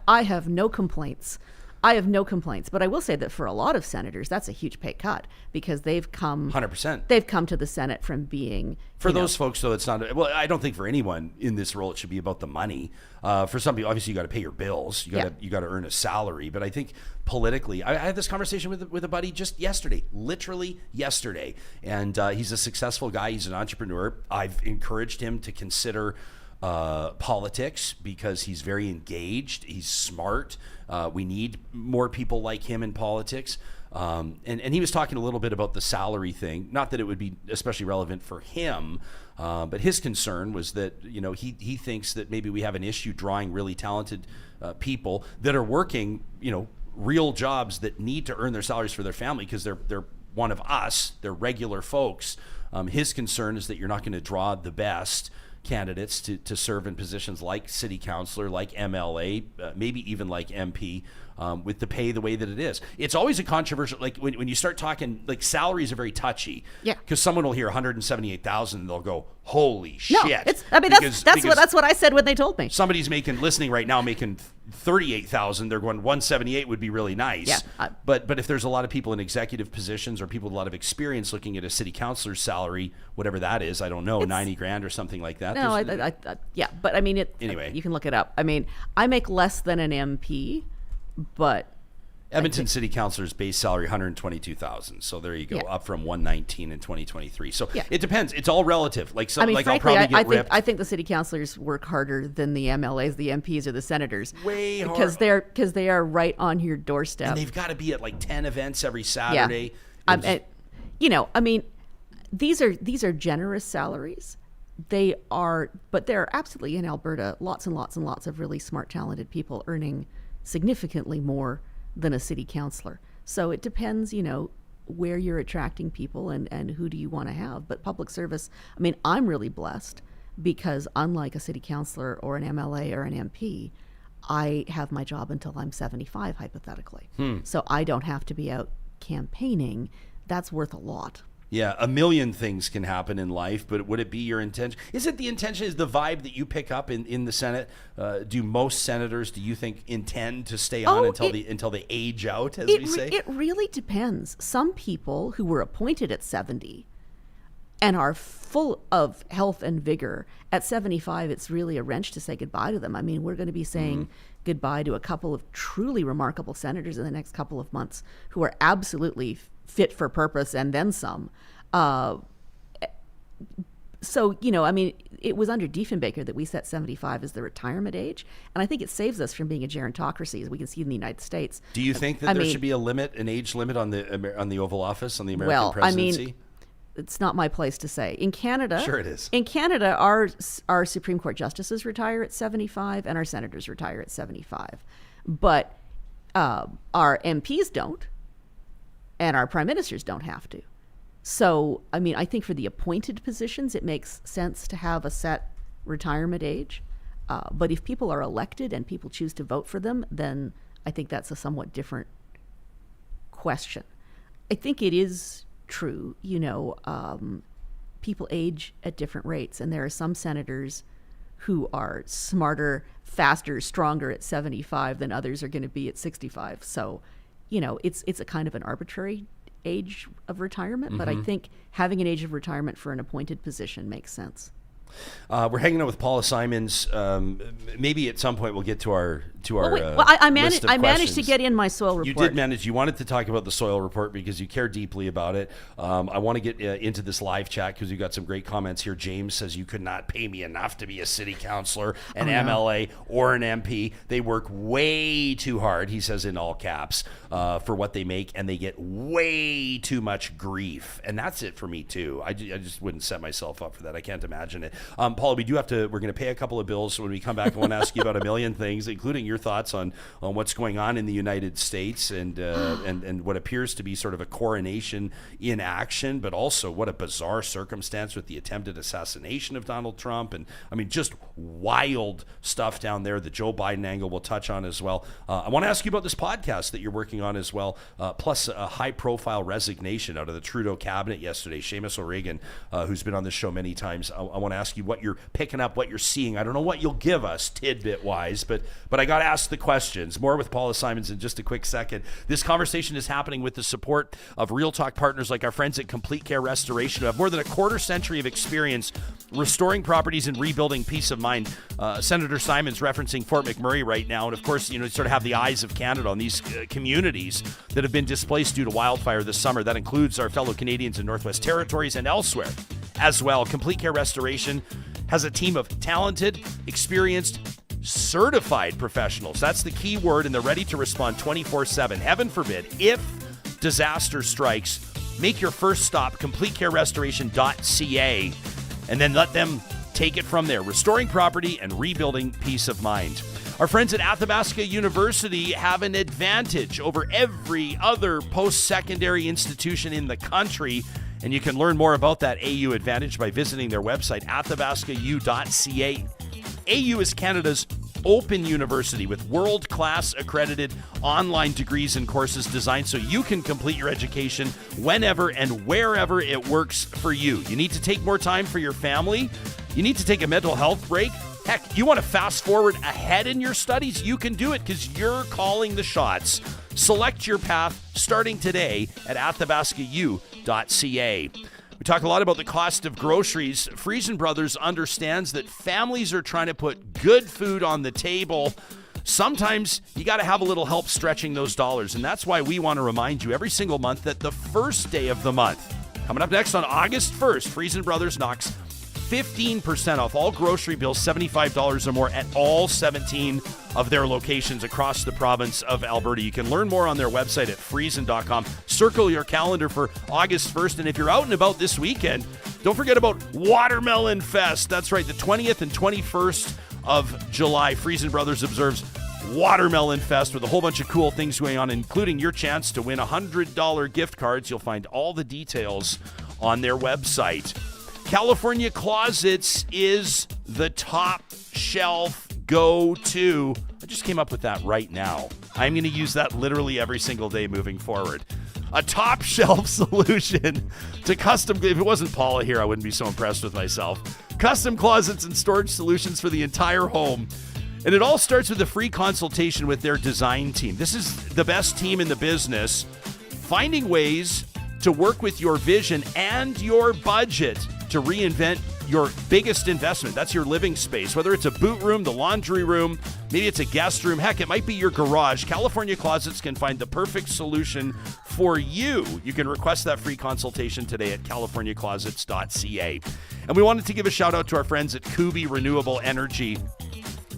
I have no complaints. But I will say that for a lot of senators, that's a huge pay cut because they've come 100%. They've come to the Senate from being for those folks, though. It's not. Well, I don't think for anyone in this role it should be about the money. For some people, obviously, you got to pay your bills. You got to earn a salary. But I think politically, I had this conversation with a buddy just yesterday, literally yesterday, and he's a successful guy. He's an entrepreneur. I've encouraged him to consider politics because he's very engaged. He's smart. We need more people like him in politics. And he was talking a little bit about the salary thing. Not that it would be especially relevant for him, but his concern was that, he thinks that maybe we have an issue drawing really talented people that are working, real jobs that need to earn their salaries for their family because they're one of us. They're regular folks. His concern is that you're not going to draw the best candidates to serve in positions like city councillor, like MLA, maybe even like MP, with the pay the way that it is. It's always a controversial, like when you start talking, like salaries are very touchy. Yeah. Because someone will hear 178,000 and they'll go, holy no, shit. That's what I said when they told me. Somebody's listening right now making 38,000. They're going 178 would be really nice. Yeah. But if there's a lot of people in executive positions or people with a lot of experience looking at a city councilor's salary, whatever that is, I don't know, 90 grand or something like that. No, yeah, but I mean, anyway, you can look it up. I mean, I make less than an MP, but Edmonton City Councilor's base salary $122,000. So there you go, up from $119 in 2023. So it depends. It's all relative. Like I mean, like frankly, I'll probably get ripped. I think the city councilors work harder than the MLAs, the MPs, or the senators. Way because harder. they are right on your doorstep. And they've got to be at like 10 events every Saturday. Yeah. These are generous salaries. They are, but there are absolutely in Alberta lots and lots and lots of really smart, talented people earning significantly more than a city councillor. So it depends, where you're attracting people and who do you want to have. But public service, I mean, I'm really blessed because unlike a city councillor or an MLA or an MP, I have my job until I'm 75, hypothetically. So I don't have to be out campaigning. That's worth a lot. Yeah, a million things can happen in life, but would it be your intention? Is it the intention, is the vibe that you pick up in the Senate? Do most senators, do you think, intend to stay on until they age out, as we say? It really depends. Some people who were appointed at 70 and are full of health and vigor, at 75, it's really a wrench to say goodbye to them. I mean, we're going to be saying goodbye to a couple of truly remarkable senators in the next couple of months who are absolutely fit for purpose and then some. So, it was under Diefenbaker that we set 75 as the retirement age. And I think it saves us from being a gerontocracy, as we can see in the United States. Do you think that there should be an age limit on the Oval Office, on the American presidency? It's not my place to say. In Canada, sure it is. In Canada, our Supreme Court justices retire at 75 and our senators retire at 75. But our MPs don't. And our prime ministers don't have to. So, I think for the appointed positions, it makes sense to have a set retirement age. But if people are elected and people choose to vote for them, then I think that's a somewhat different question. I think it is true, people age at different rates. And there are some senators who are smarter, faster, stronger at 75 than others are going to be at 65. So, it's a kind of an arbitrary age of retirement, but I think having an age of retirement for an appointed position makes sense. We're hanging out with Paula Simons. Maybe at some point we'll get to our I list of managed to questions. get in my soil report. You did manage. You wanted to talk about the soil report because you care deeply about it. I want to get into this live chat because you got some great comments here. James says you could not pay me enough to be a city councillor, an MLA, or an MP. They work way too hard, he says in all caps, for what they make, and they get way too much grief. And that's it for me too. I just wouldn't set myself up for that. I can't imagine it. Paula, we're going to pay a couple of bills. So when we come back, I want to ask you about a million things, including your thoughts on what's going on in the United States and what appears to be sort of a coronation in action, but also what a bizarre circumstance with the attempted assassination of Donald Trump. And just wild stuff down there. The Joe Biden angle we'll touch on as well. I want to ask you about this podcast that you're working on as well, plus a high-profile resignation out of the Trudeau cabinet yesterday. Seamus O'Regan, who's been on this show many times. I want to ask you what you're picking up, what you're seeing. I don't know what you'll give us tidbit-wise, but I got to ask the questions. More with Paula Simons in just a quick second. This conversation is happening with the support of Real Talk partners like our friends at Complete Care Restoration, who have more than a quarter century of experience restoring properties and rebuilding peace of mind. Senator Simons referencing Fort McMurray right now, and of course, you sort of have the eyes of Canada on these communities that have been displaced due to wildfire this summer. That includes our fellow Canadians in Northwest Territories and elsewhere as well. Complete Care Restoration has a team of talented, experienced, certified professionals. That's the key word, and they're ready to respond 24/7. Heaven forbid, if disaster strikes, make your first stop, completecarerestoration.ca, and then let them take it from there, restoring property and rebuilding peace of mind. Our friends at Athabasca University have an advantage over every other post-secondary institution in the country, and you can learn more about that AU advantage by visiting their website, athabascau.ca. AU is Canada's open university with world-class accredited online degrees and courses designed so you can complete your education whenever and wherever it works for you. You need to take more time for your family. You need to take a mental health break. Heck, you want to fast forward ahead in your studies? You can do it because you're calling the shots. Select your path starting today at athabascau.ca. We talk a lot about the cost of groceries. Friesen Brothers understands that families are trying to put good food on the table. sometimes you got to have a little help stretching those dollars. And that's why we want to remind you every single month that the first day of the month, coming up next on August 1st, Friesen Brothers knocks 15% off all grocery bills, $75 or more at all 17 of their locations across the province of Alberta. You can learn more on their website at friesen.com. Circle your calendar for August 1st. And if you're out and about this weekend, don't forget about Watermelon Fest. That's right, the 20th and 21st of July. Friesen Brothers observes Watermelon Fest with a whole bunch of cool things going on, including your chance to win $100 gift cards. You'll find all the details on their website. California Closets is the top shelf go-to. I just came up with that right now. I'm going to use that literally every single day moving forward. A top shelf solution to custom. If it wasn't Paula here, I wouldn't be so impressed with myself. Custom closets and storage solutions for the entire home. And it all starts with a free consultation with their design team. This is the best team in the business, finding ways to work with your vision and your budget to reinvent your biggest investment. That's your living space. Whether it's a boot room, the laundry room, maybe it's a guest room, heck, it might be your garage. California Closets can find the perfect solution for you. You can request that free consultation today at californiaclosets.ca. And we wanted to give a shout out to our friends at Kubi Renewable Energy.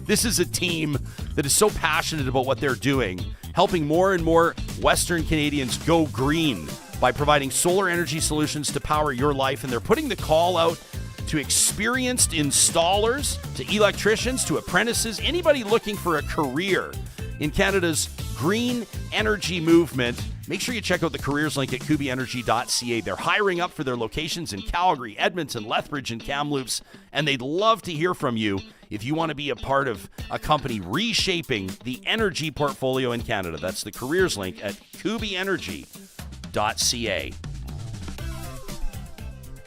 This is a team that is so passionate about what they're doing, helping more and more Western Canadians go green by providing solar energy solutions to power your life. And they're putting the call out to experienced installers, to electricians, to apprentices, anybody looking for a career in Canada's green energy movement. Make sure you check out the careers link at kubienergy.ca. They're hiring up for their locations in Calgary, Edmonton, Lethbridge, and Kamloops, and they'd love to hear from you if you want to be a part of a company reshaping the energy portfolio in Canada. That's the careers link at kubienergy.ca.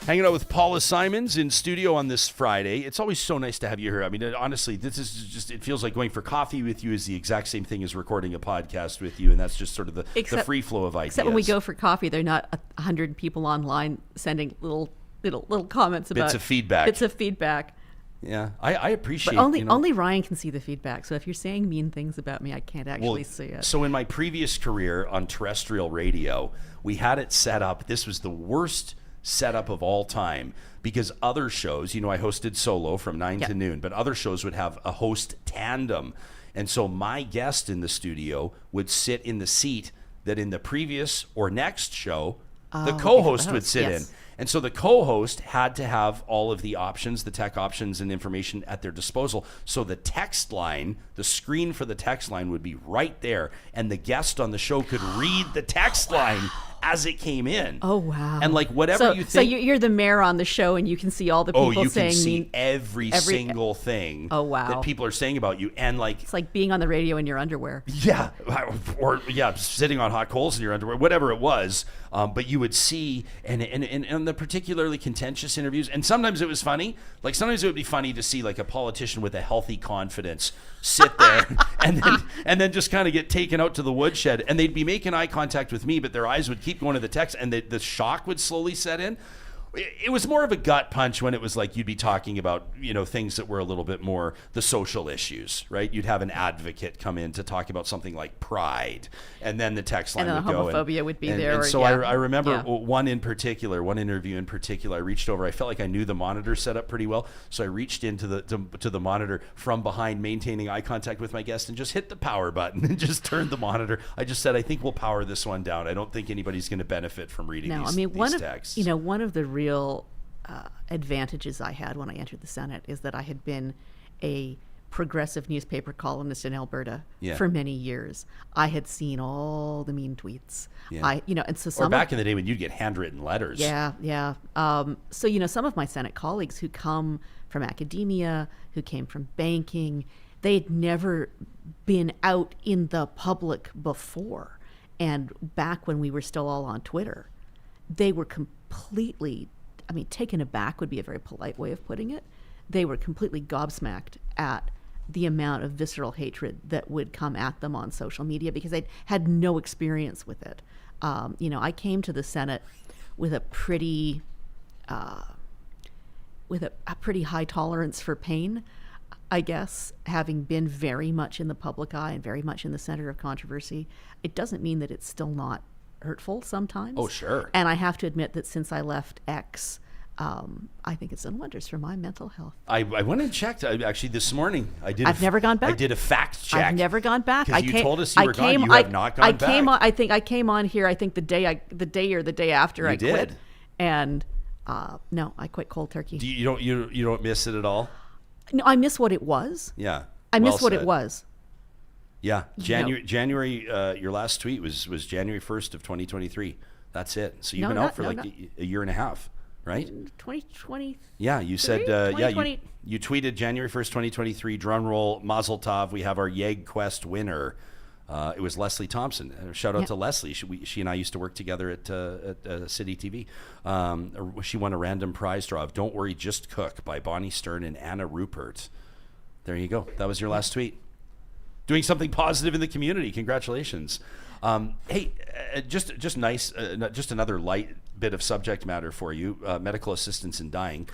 Hanging out with Paula Simons in studio on this Friday. It's always so nice to have you here. I mean, honestly, this is just, it feels like going for coffee with you is the exact same thing as recording a podcast with you, and that's just sort of the free flow of ideas. Except when we go for coffee, they're not 100 people online sending little comments about bits of feedback. Yeah, I appreciate. But only Ryan can see the feedback. So if you're saying mean things about me, I can't actually see it. So in my previous career on terrestrial radio, we had it set up. This was the worst setup of all time, because other shows, I hosted solo from 9 to noon, but other shows would have a host tandem. And so my guest in the studio would sit in the seat that in the previous or next show, the co-host would sit in. And so the co-host had to have all of the options, the tech options and information at their disposal. So the text line, the screen for the text line would be right there, and the guest on the show could read the text line as it came in. Oh, wow. And like whatever you think. So you're the mayor on the show, and you can see all the people saying... Oh, you can see every single thing that people are saying about you. And like... It's like being on the radio in your underwear. Yeah. Or sitting on hot coals in your underwear, whatever it was. But you would see, and the particularly contentious interviews, and sometimes it was funny. Like sometimes it would be funny to see like a politician with a healthy confidence sit there and then just kind of get taken out to the woodshed, and they'd be making eye contact with me, but their eyes would keep going to the text, and the shock would slowly set in. It was more of a gut punch when it was like you'd be talking about, things that were a little bit more the social issues, right? You'd have an advocate come in to talk about something like pride, and then the text line would go. And the homophobia would be there. And so I remember one interview in particular, I reached over, I felt like I knew the monitor set up pretty well, so I reached into the monitor from behind, maintaining eye contact with my guest, and just hit the power button and just turned the monitor. I just said, I think we'll power this one down. I don't think anybody's going to benefit from reading these texts. One of the real advantages I had when I entered the Senate is that I had been a progressive newspaper columnist in Alberta for many years. I had seen all the mean tweets. Yeah. And so back in the day when you'd get handwritten letters. Yeah. So some of my Senate colleagues who come from academia, who came from banking, they'd never been out in the public before. And back when we were still all on Twitter, they were completely, taken aback would be a very polite way of putting it. They were completely gobsmacked at the amount of visceral hatred that would come at them on social media because they had no experience with it. I came to the Senate with a pretty high tolerance for pain. I guess, having been very much in the public eye and very much in the center of controversy, it doesn't mean that it's still not hurtful sometimes. Oh, sure. And I have to admit that since I left X, I think it's done wonders for my mental health. I went and checked. Actually, this morning I've never gone back. I did a fact check. I've never gone back. Because you told us you were gone. You have not gone back. I think I came on here. I think the day or the day after I quit. And no, I quit cold turkey. You don't miss it at all? No, I miss what it was. Yeah. I miss what it was. Yeah. January. Your last tweet was January 1st of 2023. That's it. So you've been out for a year and a half, right? 2020. Yeah, you said you tweeted January 1st, 2023. Drum roll, Mazel Tov. We have our Yeg Quest winner. It was Leslie Thompson. Shout out to Leslie. She and I used to work together at City TV. She won a random prize draw of "Don't Worry, Just Cook" by Bonnie Stern and Anna Rupert. There you go. That was your last tweet. Doing something positive in the community. Congratulations. Hey, just nice. Just another light bit of subject matter for you. Medical assistance in dying.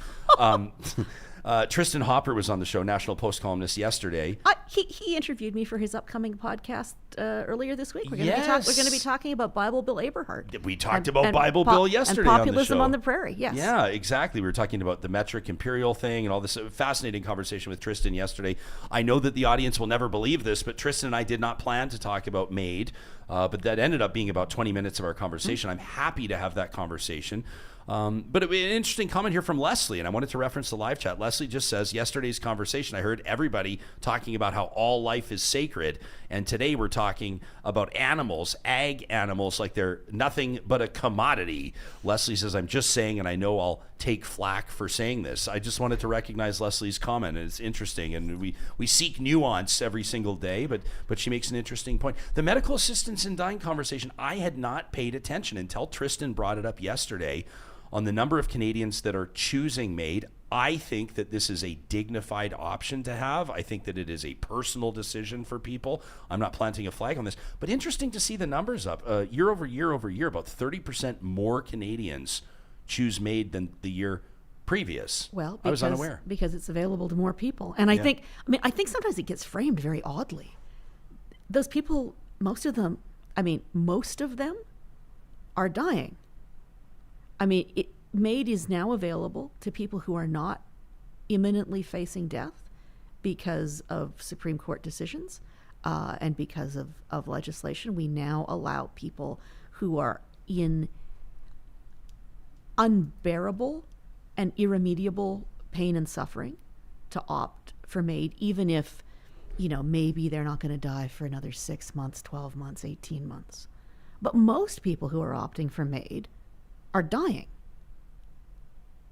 Tristan Hopper was on the show, National Post columnist, yesterday. He interviewed me for his upcoming podcast earlier this week. We're going to be talking about Bible Bill Aberhart. We talked about Bible Bill yesterday and populism on the show. Prairie. Yes. Yeah, exactly. We were talking about the metric imperial thing and all this fascinating conversation with Tristan yesterday. I know that the audience will never believe this, but Tristan and I did not plan to talk about MAID, but that ended up being about 20 minutes of our conversation. I'm happy to have that conversation. But an interesting comment here from Leslie, and I wanted to reference the live chat. Leslie just says, yesterday's conversation, I heard everybody talking about how all life is sacred, and today we're talking about animals, ag animals, like they're nothing but a commodity. Leslie says, I'm just saying, and I know I'll take flack for saying this. I just wanted to recognize Leslie's comment, and it's interesting, and we seek nuance every single day, but she makes an interesting point. The medical assistance in dying conversation, I had not paid attention until Tristan brought it up yesterday on the number of Canadians that are choosing MAID. I think that this is a dignified option to have. I think that it is a personal decision for people. I'm not planting a flag on this, but interesting to see the numbers up. Year over year, about 30% more Canadians choose MAID than the year previous. Well, I was unaware. Because it's available to more people. And I think sometimes it gets framed very oddly. Those people, most of them are dying. MAID is now available to people who are not imminently facing death because of Supreme Court decisions and because of legislation. We now allow people who are in unbearable and irremediable pain and suffering to opt for MAID, even if, maybe they're not going to die for another 6 months, 12 months, 18 months. But most people who are opting for MAID are dying.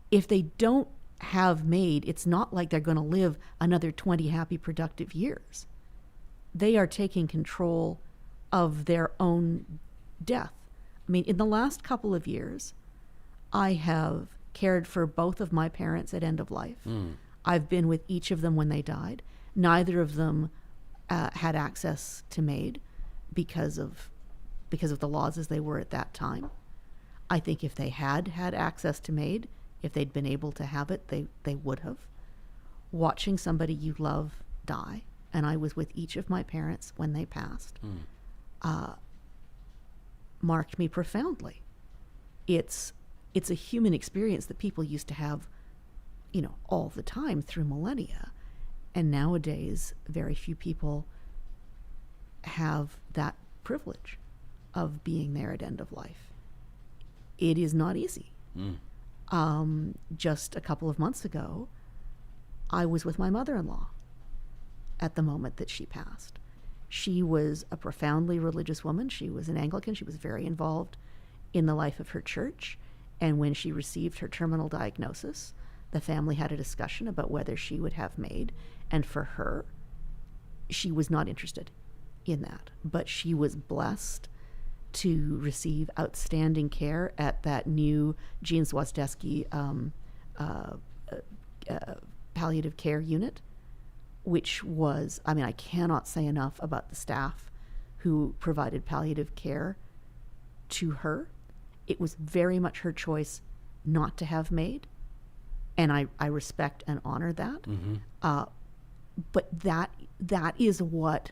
If they don't have MAID, it's not like they're going to live another 20 happy, productive years. They are taking control of their own death. In the last couple of years, I have cared for both of my parents at end of life. I've been with each of them when they died. Neither of them had access to MAID because of the laws as they were at that time. I think if they had access to MAID, if they'd been able to have it, they would have. Watching somebody you love die, and I was with each of my parents when they passed, marked me profoundly. It's a human experience that people used to have, all the time through millennia. And nowadays, very few people have that privilege of being there at end of life. It is not easy. Just a couple of months ago, I was with my mother-in-law at the moment that she passed. She was a profoundly religious woman. She was an Anglican. She was very involved in the life of her church. And when she received her terminal diagnosis, the family had a discussion about whether she would have MAID. And for her, she was not interested in that. But she was blessed to receive outstanding care at that new Jean Zwozdesky palliative care unit, which was, I cannot say enough about the staff who provided palliative care to her. It was very much her choice not to have MAID, and I respect and honor that. but that is what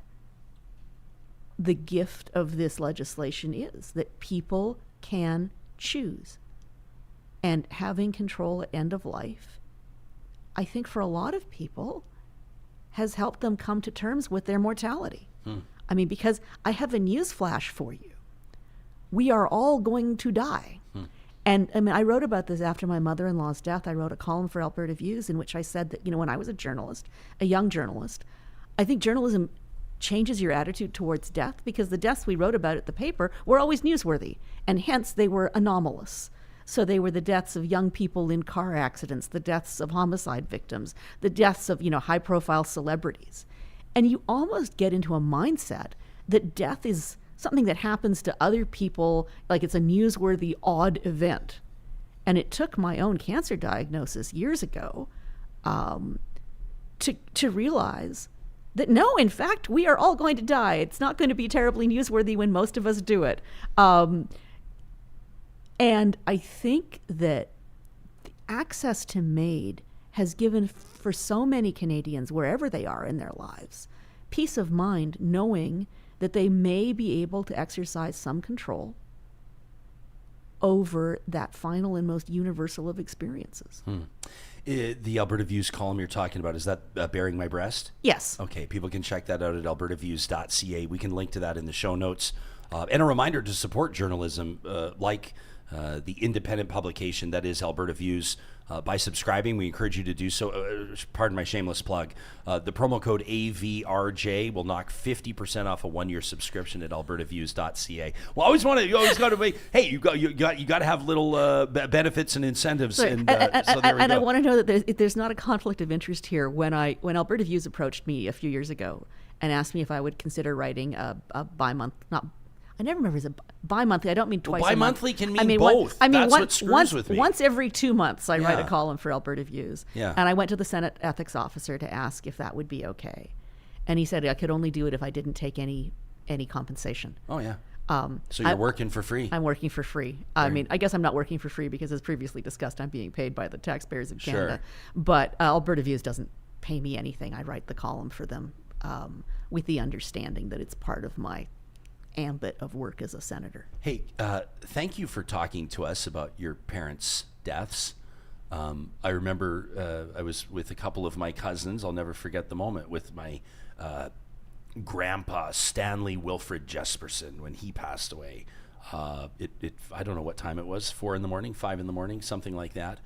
the gift of this legislation is, that people can choose. And having control at end of life, I think for a lot of people, has helped them come to terms with their mortality. I mean, because I have a news flash for you. We are all going to die. And I mean, I wrote about this after my mother-in-law's death. I wrote a column for Alberta Views in which I said that, when I was a journalist, a young journalist, I think journalism changes your attitude towards death, because the deaths we wrote about at the paper were always newsworthy, and hence they were anomalous. So they were the deaths of young people in car accidents, the deaths of homicide victims, the deaths of, high-profile celebrities. And you almost get into a mindset that death is something that happens to other people, like it's a newsworthy, odd event. And it took my own cancer diagnosis years ago to realize that no, in fact, we are all going to die. It's not going to be terribly newsworthy when most of us do it. And I think that the access to MAID has given for so many Canadians, wherever they are in their lives, peace of mind knowing that they may be able to exercise some control over that final and most universal of experiences. The Alberta Views column you're talking about, is that Bearing My Breast? Yes. Okay, people can check that out at albertaviews.ca. We can link to that in the show notes. And a reminder to support journalism like the independent publication that is Alberta Views. By subscribing, we encourage you to do so. Pardon my shameless plug. The promo code AVRJ will knock 50% off a 1-year subscription at albertaviews.ca. Well, you always got to be. Hey, you got to have little benefits and incentives. So, so there we go. I want to know that there's not a conflict of interest here. When Alberta Views approached me a few years ago and asked me if I would consider writing a bi-month, I never remember, is it bi-monthly? I don't mean twice a month. Bi-monthly can mean both. That's what screws with me. Once every 2 months, I write a column for Alberta Views. Yeah. And I went to the Senate ethics officer to ask if that would be okay. And he said I could only do it if I didn't take any compensation. Oh, yeah. So you're working for free. I'm working for free. I mean, I guess I'm not working for free because, as previously discussed, I'm being paid by the taxpayers of Canada. But Alberta Views doesn't pay me anything. I write the column for them with the understanding that it's part of my ambit of work as a senator. Hey, thank you for talking to us about your parents' deaths. I remember I was with a couple of my cousins. I'll never forget the moment with my grandpa, Stanley Wilfred Jesperson, when he passed away. I don't know what time it was, 4 a.m, 5 a.m, something like that.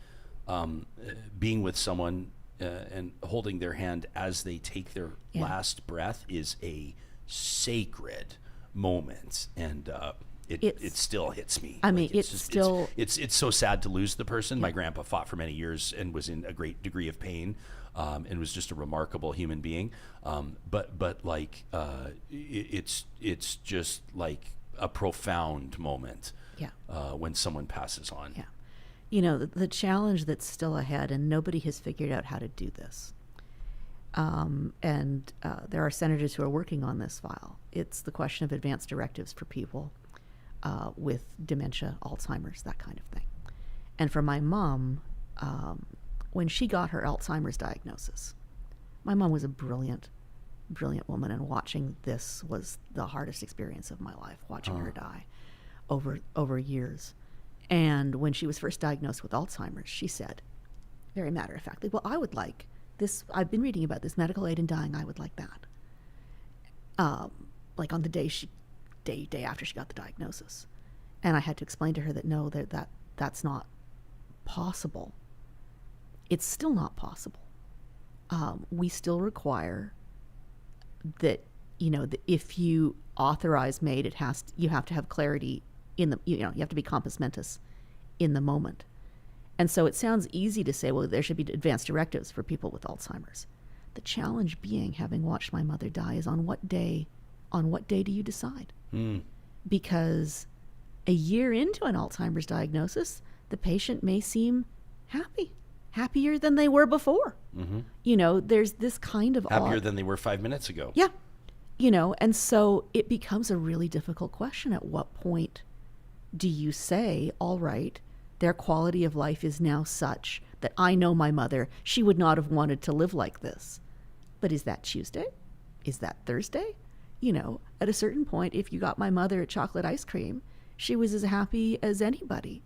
Being with someone and holding their hand as they take their last breath is a sacred moment, and it still hits me. I mean, it's so sad to lose the person. My grandpa fought for many years and was in a great degree of pain, and was just a remarkable human being. But like it's just like a profound moment. When someone passes on. The challenge that's still ahead, and nobody has figured out how to do this. And there are senators who are working on this file. It's the question of advance directives for people with dementia, Alzheimer's, that kind of thing. And for my mom, when she got her Alzheimer's diagnosis, my mom was a brilliant woman, and watching this was the hardest experience of my life, watching her die over years. And when she was first diagnosed with Alzheimer's, she said, very matter-of-factly, well, I would like this. I've been reading about this medical aid in dying. I would like that. Like on the day after she got the diagnosis, and I had to explain to her that no, that's not possible. It's still not possible. We still require that that if you authorize MAID, you have to have clarity in the you have to be compos mentis in the moment. And so it sounds easy to say, well, there should be advanced directives for people with Alzheimer's. The challenge being, having watched my mother die, is on what day do you decide? Because a year into an Alzheimer's diagnosis, the patient may seem happier than they were before. There's this kind of happier than they were 5 minutes ago. Yeah. And so it becomes a really difficult question. At what point do you say, all right, their quality of life is now such that I know my mother, she would not have wanted to live like this. But is that Tuesday? Is that Thursday? You know, at a certain point, if you got my mother a chocolate ice cream, she was as happy as anybody.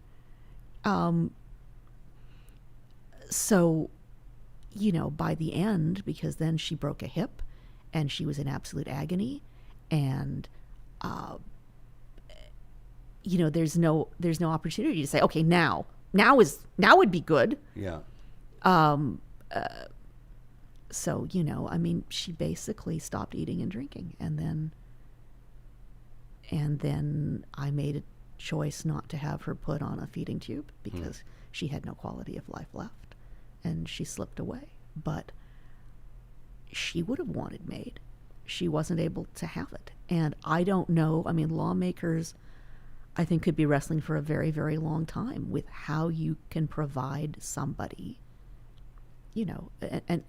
So, you know, by the end, because then she broke a hip and she was in absolute agony, and you know, there's no opportunity to say, okay, now would be good. Yeah. So, you know, I mean, she basically stopped eating and drinking, and then I made a choice not to have her put on a feeding tube because she had no quality of life left, and she slipped away. But she would have wanted MAID. She wasn't able to have it. And I don't know, I mean, lawmakers, I think, could be wrestling for a very, very long time with how you can provide somebody, you know, and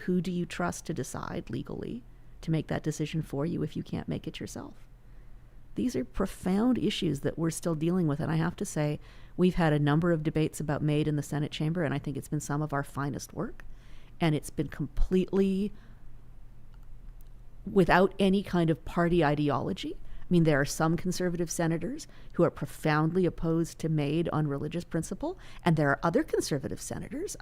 who do you trust to decide legally to make that decision for you if you can't make it yourself? These are profound issues that we're still dealing with. And I have to say, we've had a number of debates about MAID in the Senate chamber, and I think it's been some of our finest work. And it's been completely without any kind of party ideology. I mean, there are some conservative senators who are profoundly opposed to MAID on religious principle, and there are other conservative senators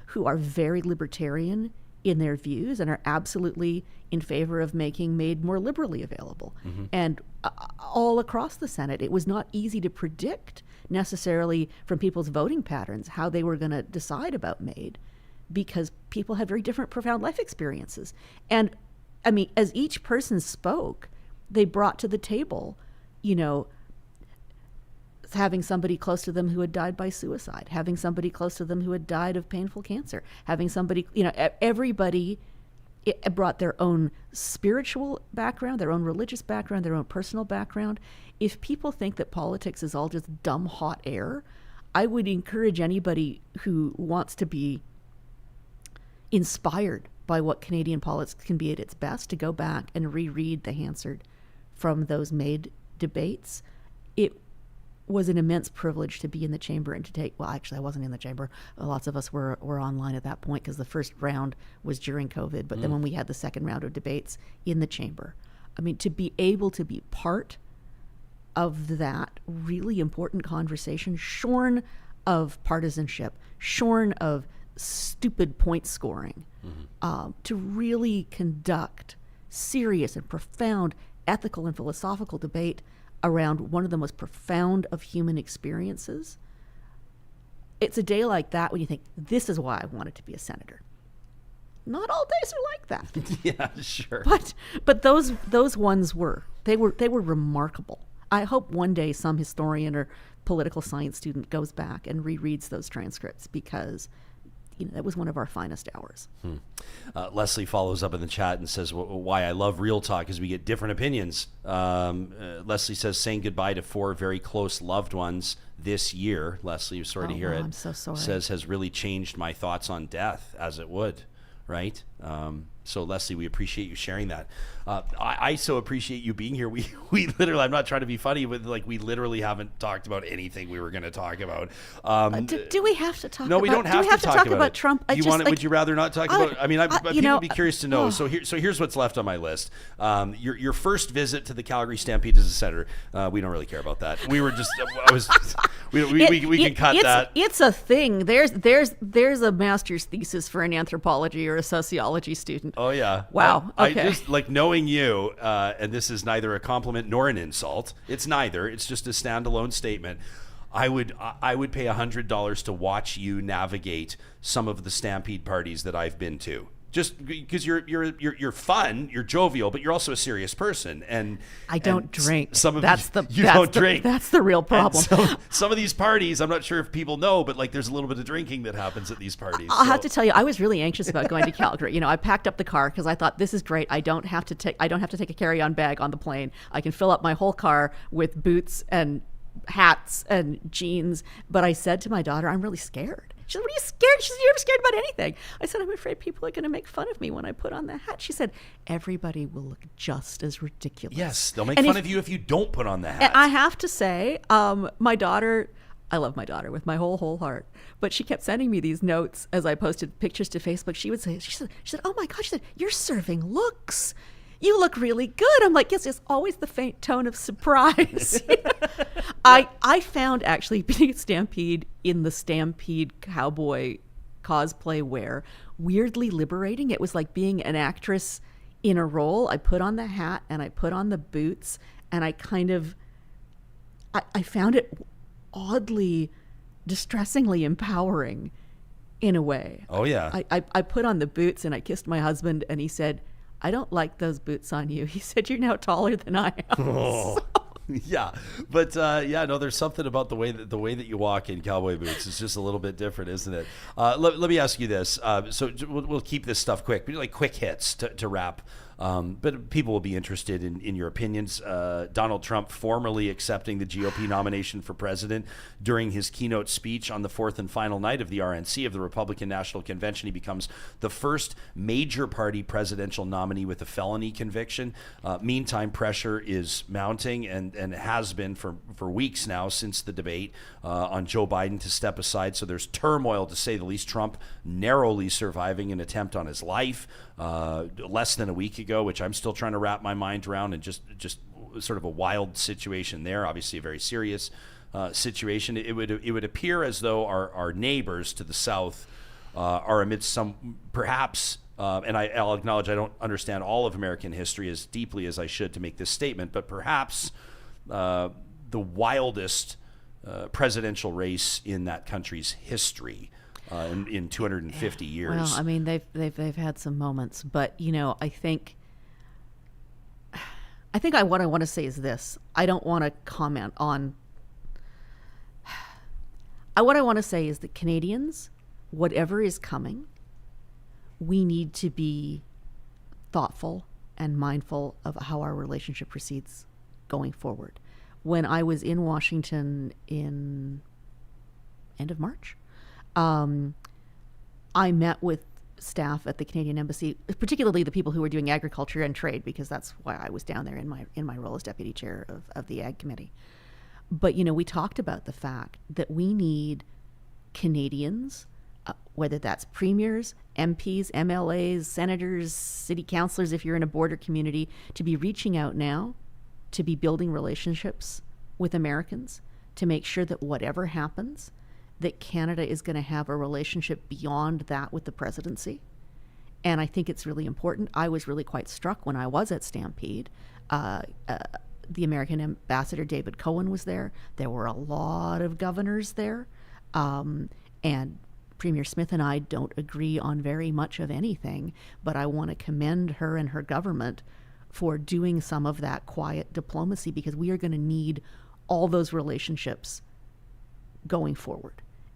who are very libertarian in their views and are absolutely in favor of making MAID more liberally available. And all across the Senate, it was not easy to predict necessarily from people's voting patterns how they were going to decide about MAID, because people had very different profound life experiences. And I mean, as each person spoke, they brought to the table, you know, having somebody close to them who had died by suicide, having somebody close to them who had died of painful cancer, having somebody, you know, everybody brought their own spiritual background, their own religious background, their own personal background. If people think that politics is all just dumb, hot air, I would encourage anybody who wants to be inspired by what Canadian politics can be at its best to go back and reread the Hansard from those MAID debates. It was an immense privilege to be in the chamber and to take, well, actually I wasn't in the chamber. Lots of us were online at that point because the first round was during COVID, but then when we had the second round of debates in the chamber, I mean, to be able to be part of that really important conversation, shorn of partisanship, shorn of stupid point scoring, to really conduct serious and profound ethical and philosophical debate around one of the most profound of human experiences. It's a day like that when you think, this is why I wanted to be a senator. Not all days are like that. Yeah, sure. But those ones were remarkable. I hope one day some historian or political science student goes back and rereads those transcripts, because you know, that was one of our finest hours. Leslie follows up in the chat and says, why I love Real Talk is we get different opinions. Leslie says, saying goodbye to 4 very close loved ones this year. Leslie, sorry to hear it. I'm so sorry. Says, has really changed my thoughts on death, as it would, right? So Leslie, we appreciate you sharing that. I so appreciate you being here. We literally, I'm not trying to be funny, but like we literally haven't talked about anything we were going to talk about. Do we have to talk? No, we don't have to talk about Trump. Would you rather not talk about? I mean, people would be curious to know. So here's what's left on my list. Your first visit to the Calgary Stampede as a senator. We don't really care about that. We were just. We can cut that. It's a thing. There's a master's thesis for an anthropology or a sociology student. Oh yeah. Wow. Okay. I just like knowing you, and this is neither a compliment nor an insult. It's neither. It's just a standalone statement. I would pay $100 to watch you navigate some of the Stampede parties that I've been to. Just because you're fun, you're jovial, but you're also a serious person. And I don't drink. Some of you don't drink. That's the real problem. Some of these parties, I'm not sure if people know, but like there's a little bit of drinking that happens at these parties. I'll have to tell you, I was really anxious about going to Calgary. You know, I packed up the car because I thought, this is great. I don't have to take a carry-on bag on the plane. I can fill up my whole car with boots and hats and jeans. But I said to my daughter, I'm really scared. She said, what are you scared? She said, you're never scared about anything. I said, I'm afraid people are going to make fun of me when I put on the hat. She said, everybody will look just as ridiculous. Yes, they'll make fun of you if you don't put on the hat. And I have to say, my daughter, I love my daughter with my whole heart, but she kept sending me these notes as I posted pictures to Facebook. She said, oh my gosh, she said, you're serving looks. You look really good. I'm like, yes, it's always the faint tone of surprise. I found actually being at Stampede in the Stampede cowboy cosplay wear weirdly liberating. It was like being an actress in a role. I put on the hat and I put on the boots, and I found it oddly, distressingly empowering in a way. Oh, yeah. I put on the boots and I kissed my husband, and he said, I don't like those boots on you. He said, you're now taller than I am. Oh. Yeah, but no, there's something about the way that you walk in cowboy boots. It's just a little bit different, isn't it? Let me ask you this. So we'll keep this stuff quick, but like quick hits to wrap. But people will be interested in your opinions. Donald Trump formally accepting the GOP nomination for president during his keynote speech on the fourth and final night of the RNC of the Republican National Convention. He becomes the first major party presidential nominee with a felony conviction. Meantime, pressure is mounting and has been for weeks now since the debate on Joe Biden to step aside. So there's turmoil, to say the least. Trump narrowly surviving an attempt on his life less than a week ago, which I'm still trying to wrap my mind around, and just sort of a wild situation there. Obviously a very serious situation. It would appear as though our neighbors to the south are amidst some, perhaps, and I'll acknowledge I don't understand all of American history as deeply as I should to make this statement, but perhaps the wildest presidential race in that country's history in 250 years. Well, I mean, they've had some moments, but I think what I want to say is this. I don't want to comment on. What I want to say is that Canadians, whatever is coming, we need to be thoughtful and mindful of how our relationship proceeds going forward. When I was in Washington in end of March, I met with staff at the Canadian Embassy, particularly the people who were doing agriculture and trade, because that's why I was down there in my role as deputy chair of the Ag Committee. But we talked about the fact that we need Canadians, whether that's premiers, MPs, MLAs, senators, city councilors, if you're in a border community, to be reaching out now, to be building relationships with Americans, to make sure that whatever happens, that Canada is going to have a relationship beyond that with the presidency. And I think it's really important. I was really quite struck when I was at Stampede. The American ambassador, David Cohen, was there. There were a lot of governors there. And Premier Smith and I don't agree on very much of anything, but I want to commend her and her government for doing some of that quiet diplomacy, because we are going to need all those relationships going forward.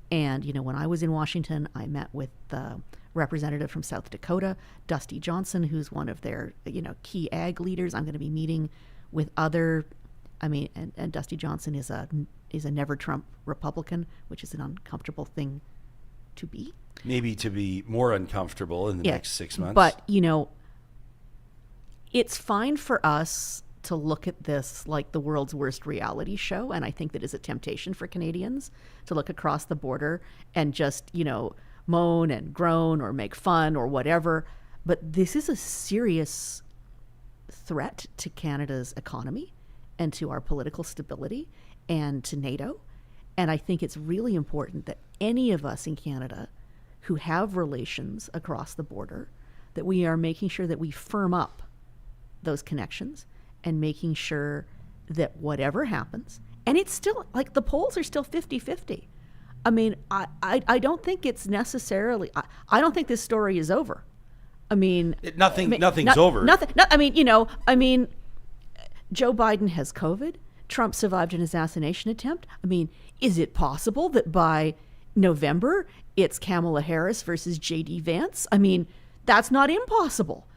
And, when I was in Washington, I met with the representative from South Dakota, Dusty Johnson, who's one of their, key ag leaders. I'm going to be meeting with other, and Dusty Johnson is a never Trump Republican, which is an uncomfortable thing to be. Maybe to be more uncomfortable in the next 6 months. But, it's fine for us to look at this like the world's worst reality show. And I think that is a temptation for Canadians to look across the border and just, moan and groan or make fun or whatever. But this is a serious threat to Canada's economy and to our political stability and to NATO. And I think it's really important that any of us in Canada who have relations across the border, that we are making sure that we firm up those connections and making sure that whatever happens, and it's still, like, the polls are still 50-50. I don't think it's necessarily, I don't think this story is over. Nothing's over. Joe Biden has COVID. Trump survived an assassination attempt. Is it possible that by November it's Kamala Harris versus J.D. Vance? That's not impossible.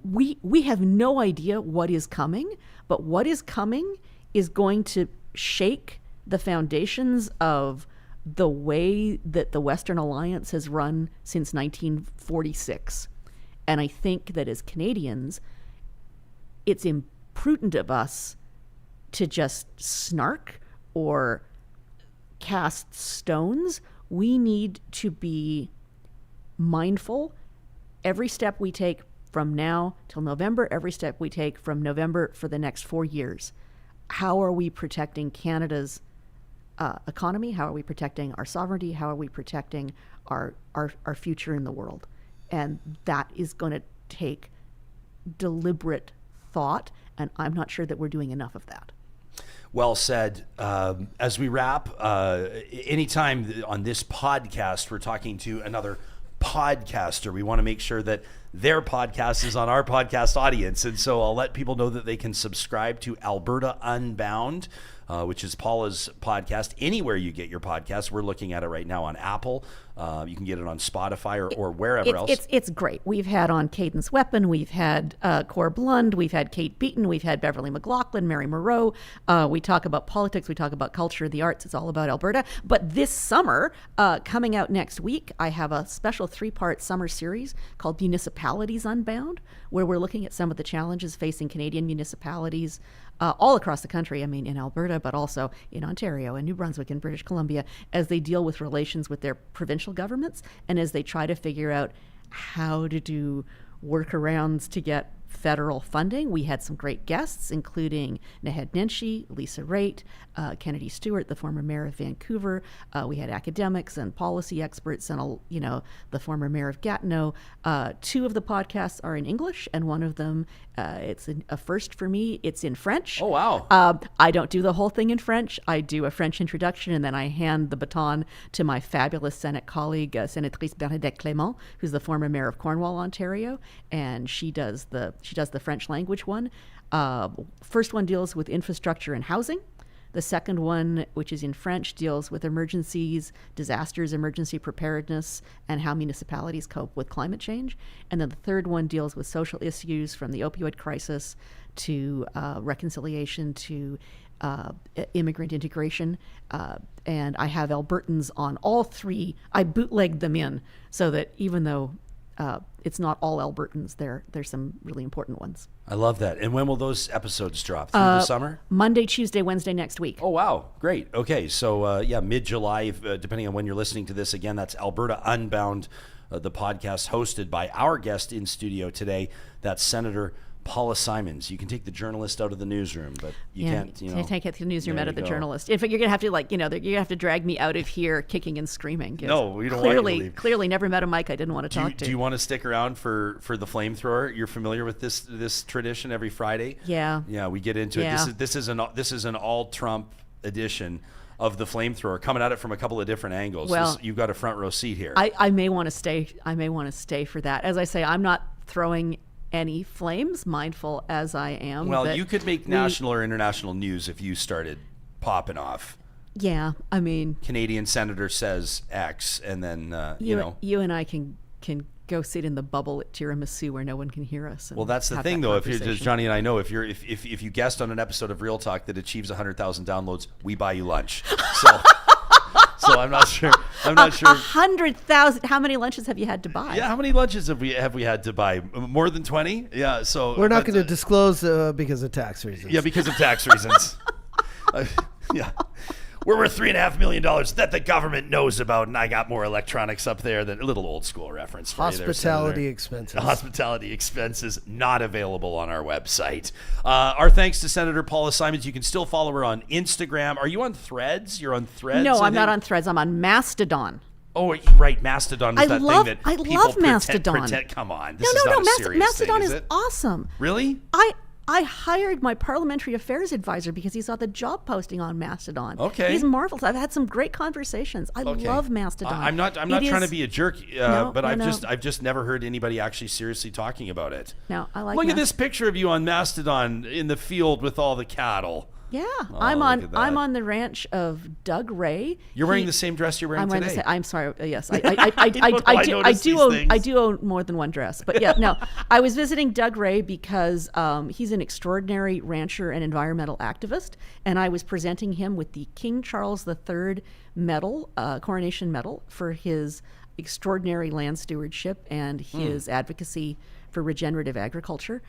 We have no idea what is coming, but what is coming is going to shake the foundations of the way that the Western Alliance has run since 1946. And I think that as Canadians, it's imprudent of us to just snark or cast stones. We need to be mindful every step we take from now till November, every step we take from November for the next 4 years. How are we protecting Canada's economy? How are we protecting our sovereignty? How are we protecting our future in the world? And that is going to take deliberate thought, and I'm not sure that we're doing enough of that. Well said. As we wrap, anytime on this podcast we're talking to another podcaster, we want to make sure that their podcast is on our podcast audience. And so I'll let people know that they can subscribe to Alberta Unbound, which is Paula's podcast. Anywhere you get your podcast, we're looking at it right now on Apple. You can get it on Spotify or wherever else. It's great. We've had on Cadence Weapon, we've had Cor Blund, we've had Kate Beaton, we've had Beverly McLaughlin, Mary Moreau. We talk about politics, we talk about culture, the arts. It's all about Alberta. But this summer, coming out next week, I have a special 3-part summer series called Municipalities Unbound, where we're looking at some of the challenges facing Canadian municipalities all across the country. I mean, in Alberta, but also in Ontario and New Brunswick and British Columbia, as they deal with relations with their provincial governments and as they try to figure out how to do workarounds to get federal funding. We had some great guests, including Naheed Nenshi, Lisa Raitt, Kennedy Stewart, the former mayor of Vancouver. We had academics and policy experts and, the former mayor of Gatineau. 2 of the podcasts are in English, and one of them, it's a first for me, it's in French. Oh, wow. I don't do the whole thing in French. I do a French introduction, and then I hand the baton to my fabulous Senate colleague, Senatrice Bernadette Clément, who's the former mayor of Cornwall, Ontario, and she does the French language one. First one deals with infrastructure and housing. The second one, which is in French, deals with emergencies, disasters, emergency preparedness, and how municipalities cope with climate change. And then the third one deals with social issues, from the opioid crisis to reconciliation to immigrant integration. And I have Albertans on all 3. I bootlegged them in so that even though it's not all Albertans, there's some really important ones. I love that. And when will those episodes drop? Through the summer? Monday, Tuesday, Wednesday next week. Oh, wow. Great. Okay. So, mid-July, depending on when you're listening to this. Again, that's Alberta Unbound, the podcast hosted by our guest in studio today. That's Senator Paula Simons. You can take the journalist out of the newsroom, but you can't, take the newsroom out of the journalist. In fact, you're going to have to, you're going to have to drag me out of here kicking and screaming. No, we don't want you to leave. Clearly never met a Mike I didn't want to talk to. Do you want to stick around for the Flamethrower? You're familiar with this tradition every Friday? Yeah. Yeah, we get into it. This is an all-Trump edition of the Flamethrower, coming at it from a couple of different angles. Well, you've got a front row seat here. I may want to stay. I may want to stay for that. As I say, I'm not throwing any flames, mindful as I am. Well, you could make national or international news if you started popping off. Yeah, I mean, Canadian senator says X, and then you and I can go sit in the bubble at tiramisu where no one can hear us. Well, that's the thing, though. If you're just Johnny and I know, if you guest on an episode of Real Talk that achieves 100,000 downloads, we buy you lunch. So I'm not sure. 100,000. How many lunches have you had to buy? Yeah, how many lunches have we had to buy? More than 20? Yeah. So we're not going to disclose because of tax reasons. Yeah, because of tax reasons. Yeah. We're worth $3.5 million that the government knows about, and I got more electronics up there than a little old school reference. Hospitality expenses. Hospitality expenses not available on our website. Our thanks to Senator Paula Simons. You can still follow her on Instagram. Are you on Threads? You're on Threads? No, I'm not on Threads. I'm on Mastodon. Oh, right. Mastodon is that thing that people love Mastodon. Come on. This is not a serious Mastodon thing, is is it? awesome. Really? I hired my parliamentary affairs advisor because he saw the job posting on Mastodon. Okay. He's marvelous. I've had some great conversations. I love Mastodon. I'm not trying to be a jerk, but I've just never heard anybody actually seriously talking about it. No, I like. Look at this picture of you on Mastodon in the field with all the cattle. Yeah, I'm on the ranch of Doug Ray. You're wearing the same dress you're wearing today. I'm sorry. Yes, I do own more than one dress. But yeah, no, I was visiting Doug Ray because he's an extraordinary rancher and environmental activist, and I was presenting him with the King Charles III medal, coronation medal, for his extraordinary land stewardship and his advocacy for regenerative agriculture.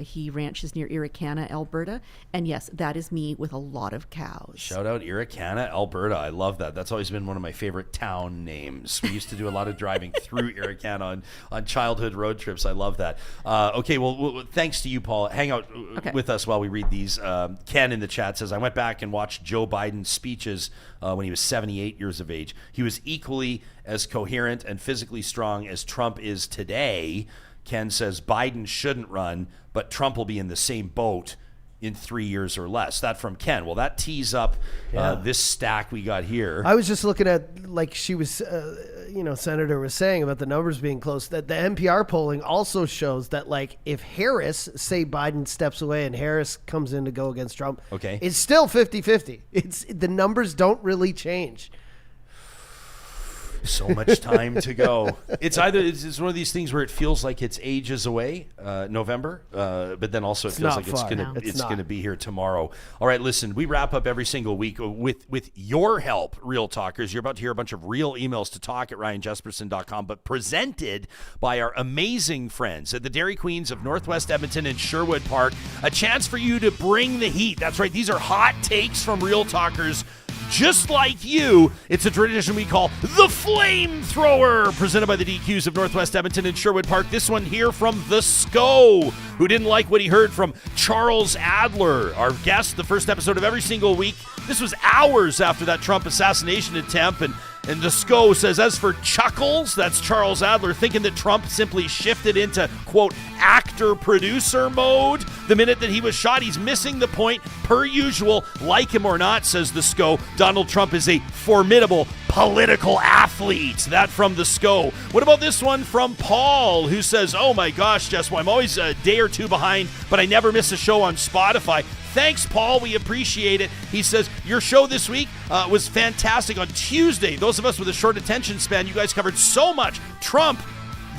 He ranches near Irricana, Alberta. And yes, that is me with a lot of cows. Shout out Irricana, Alberta. I love that. That's always been one of my favorite town names. We used to do a lot of driving through Irricana on childhood road trips. I love that. Okay, well, thanks to you, Paul. Hang out with us while we read these. Ken in the chat says, I went back and watched Joe Biden's speeches when he was 78 years of age. He was equally as coherent and physically strong as Trump is today. Ken says Biden shouldn't run, but Trump will be in the same boat in 3 years or less. That from Ken. Well, that tees up this stack we got here. I was just looking at, like she was, Senator was saying about the numbers being close, that the NPR polling also shows that, like, if Harris, say Biden steps away and Harris comes in to go against Trump, it's still 50-50. The numbers don't really change. So much time to go. It's one of these things where it feels like it's ages away, November, but then also it feels like it's gonna be here tomorrow. All right, listen, we wrap up every single week with your help, Real Talkers. You're about to hear a bunch of real emails to talk at ryanjesperson.com, but presented by our amazing friends at the Dairy Queens of Northwest Edmonton and Sherwood Park. A chance for you to bring the heat. That's right, these are hot takes from Real Talkers just like you. It's a tradition we call the Flamethrower, presented by the DQs of Northwest Edmonton and Sherwood Park. This one here from the SCO, who didn't like what he heard from Charles Adler, our guest, the first episode of every single week. This was hours after that Trump assassination attempt, and the SCO says, as for Chuckles, that's Charles Adler, thinking that Trump simply shifted into, quote, actor-producer mode the minute that he was shot. He's missing the point, per usual. Like him or not, says the SCO, Donald Trump is a formidable political athlete. That from the SCO. What about this one from Paul, who says, oh my gosh, Jess, well, I'm always a day or two behind, but I never miss a show on Spotify. Thanks, Paul. We appreciate it. He says, your show this week was fantastic. On Tuesday, those of us with a short attention span, you guys covered so much. Trump,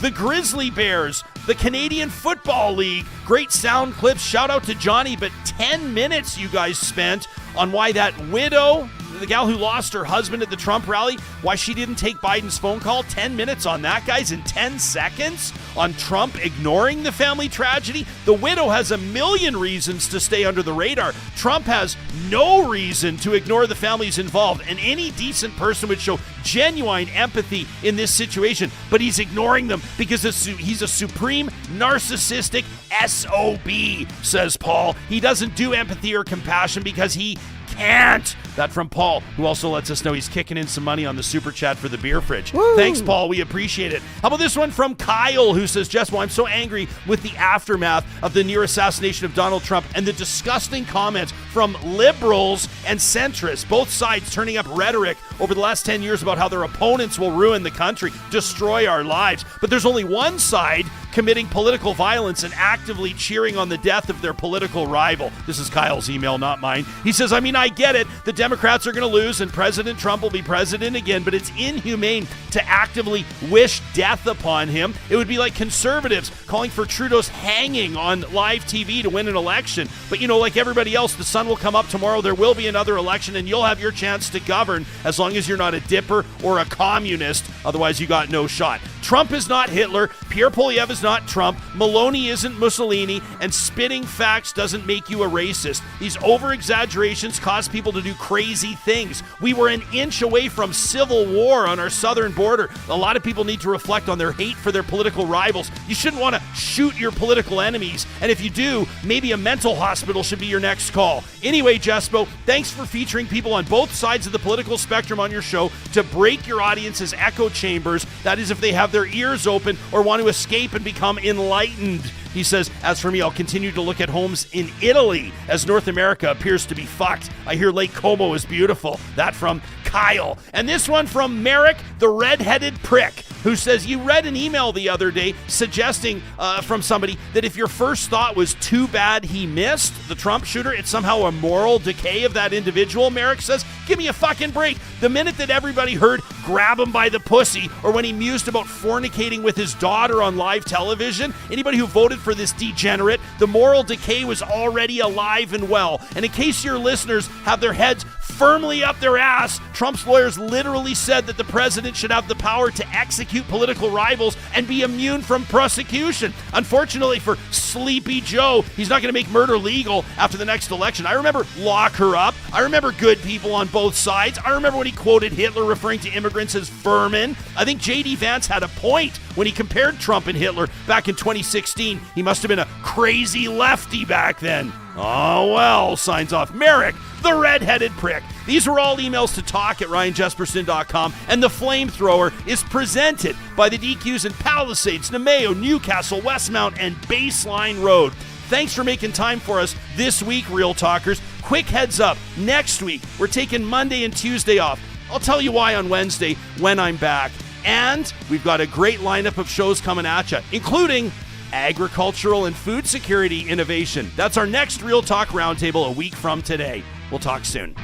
the Grizzly Bears, the Canadian Football League. Great sound clips. Shout out to Johnny, but 10 minutes you guys spent on why that widow, the gal who lost her husband at the Trump rally, why she didn't take Biden's phone call. 10 minutes on that, guys, in 10 seconds on Trump ignoring the family tragedy. The widow has a million reasons to stay under the radar. Trump has no reason to ignore the families involved, and any decent person would show genuine empathy in this situation, but he's ignoring them because he's a supreme narcissistic SOB, says Paul. He doesn't do empathy or compassion because he can't. That from Paul, who also lets us know he's kicking in some money on the super chat for the beer fridge. Woo! Thanks, Paul. We appreciate it. How about this one from Kyle, who says, Jess, well, I'm so angry with the aftermath of the near assassination of Donald Trump and the disgusting comments from liberals and centrists, both sides turning up rhetoric over the last 10 years about how their opponents will ruin the country, destroy our lives. But there's only one side committing political violence and actively cheering on the death of their political rival. This is Kyle's email, not mine. He says, I mean, I get it. The Democrats are going to lose and President Trump will be president again, but it's inhumane to actively wish death upon him. It would be like conservatives calling for Trudeau's hanging on live TV to win an election. But, like everybody else, the sun will come up tomorrow. There will be another election and you'll have your chance to govern as long as you're not a dipper or a communist. Otherwise, you got no shot. Trump is not Hitler. Pierre Poilievre is not Trump. Maloney isn't Mussolini. And spitting facts doesn't make you a racist. These over-exaggerations cause people to do crazy things. We were an inch away from civil war on our southern border. A lot of people need to reflect on their hate for their political rivals. You shouldn't want to shoot your political enemies. And if you do, maybe a mental hospital should be your next call. Anyway, Jespo, thanks for featuring people on both sides of the political spectrum on your show to break your audience's echo chambers. That is, if they have their ears open or want to escape and become enlightened. He says, as for me, I'll continue to look at homes in Italy as North America appears to be fucked. I hear Lake Como is beautiful. That from Kyle. And this one from Merrick, the red-headed prick, who says, you read an email the other day suggesting from somebody that if your first thought was too bad he missed the Trump shooter, it's somehow a moral decay of that individual. Merrick says, give me a fucking break. The minute that everybody heard grab him by the pussy, or when he mused about fornicating with his daughter on live television, anybody who voted for this degenerate, the moral decay was already alive and well. And in case your listeners have their heads firmly up their ass. Trump's lawyers literally said that the president should have the power to execute political rivals and be immune from prosecution. Unfortunately for Sleepy Joe, he's not going to make murder legal after the next election. I remember lock her up. I remember good people on both sides. I remember when he quoted Hitler referring to immigrants as vermin. I think J.D. Vance had a point when he compared Trump and Hitler back in 2016. He must have been a crazy lefty back then. Oh, well, signs off Merrick, the red-headed prick. These were all emails to talk@ryanjesperson.com, and the Flamethrower is presented by the DQs in Palisades, Nemeo, Newcastle, Westmount, and Baseline Road. Thanks for making time for us this week, Real Talkers. Quick heads up, next week, we're taking Monday and Tuesday off. I'll tell you why on Wednesday when I'm back. And we've got a great lineup of shows coming at you, including agricultural and food security innovation. That's our next Real Talk Roundtable a week from today. We'll talk soon.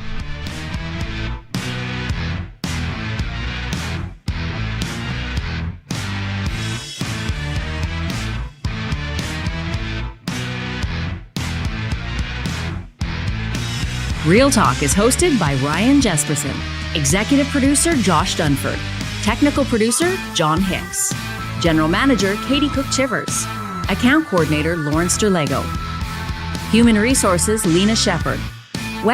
Real Talk is hosted by Ryan Jesperson, executive producer Josh Dunford, technical producer John Hicks, general manager Katie Cook-Chivers, account coordinator Lawrence Derlego, human resources Lena Shepard,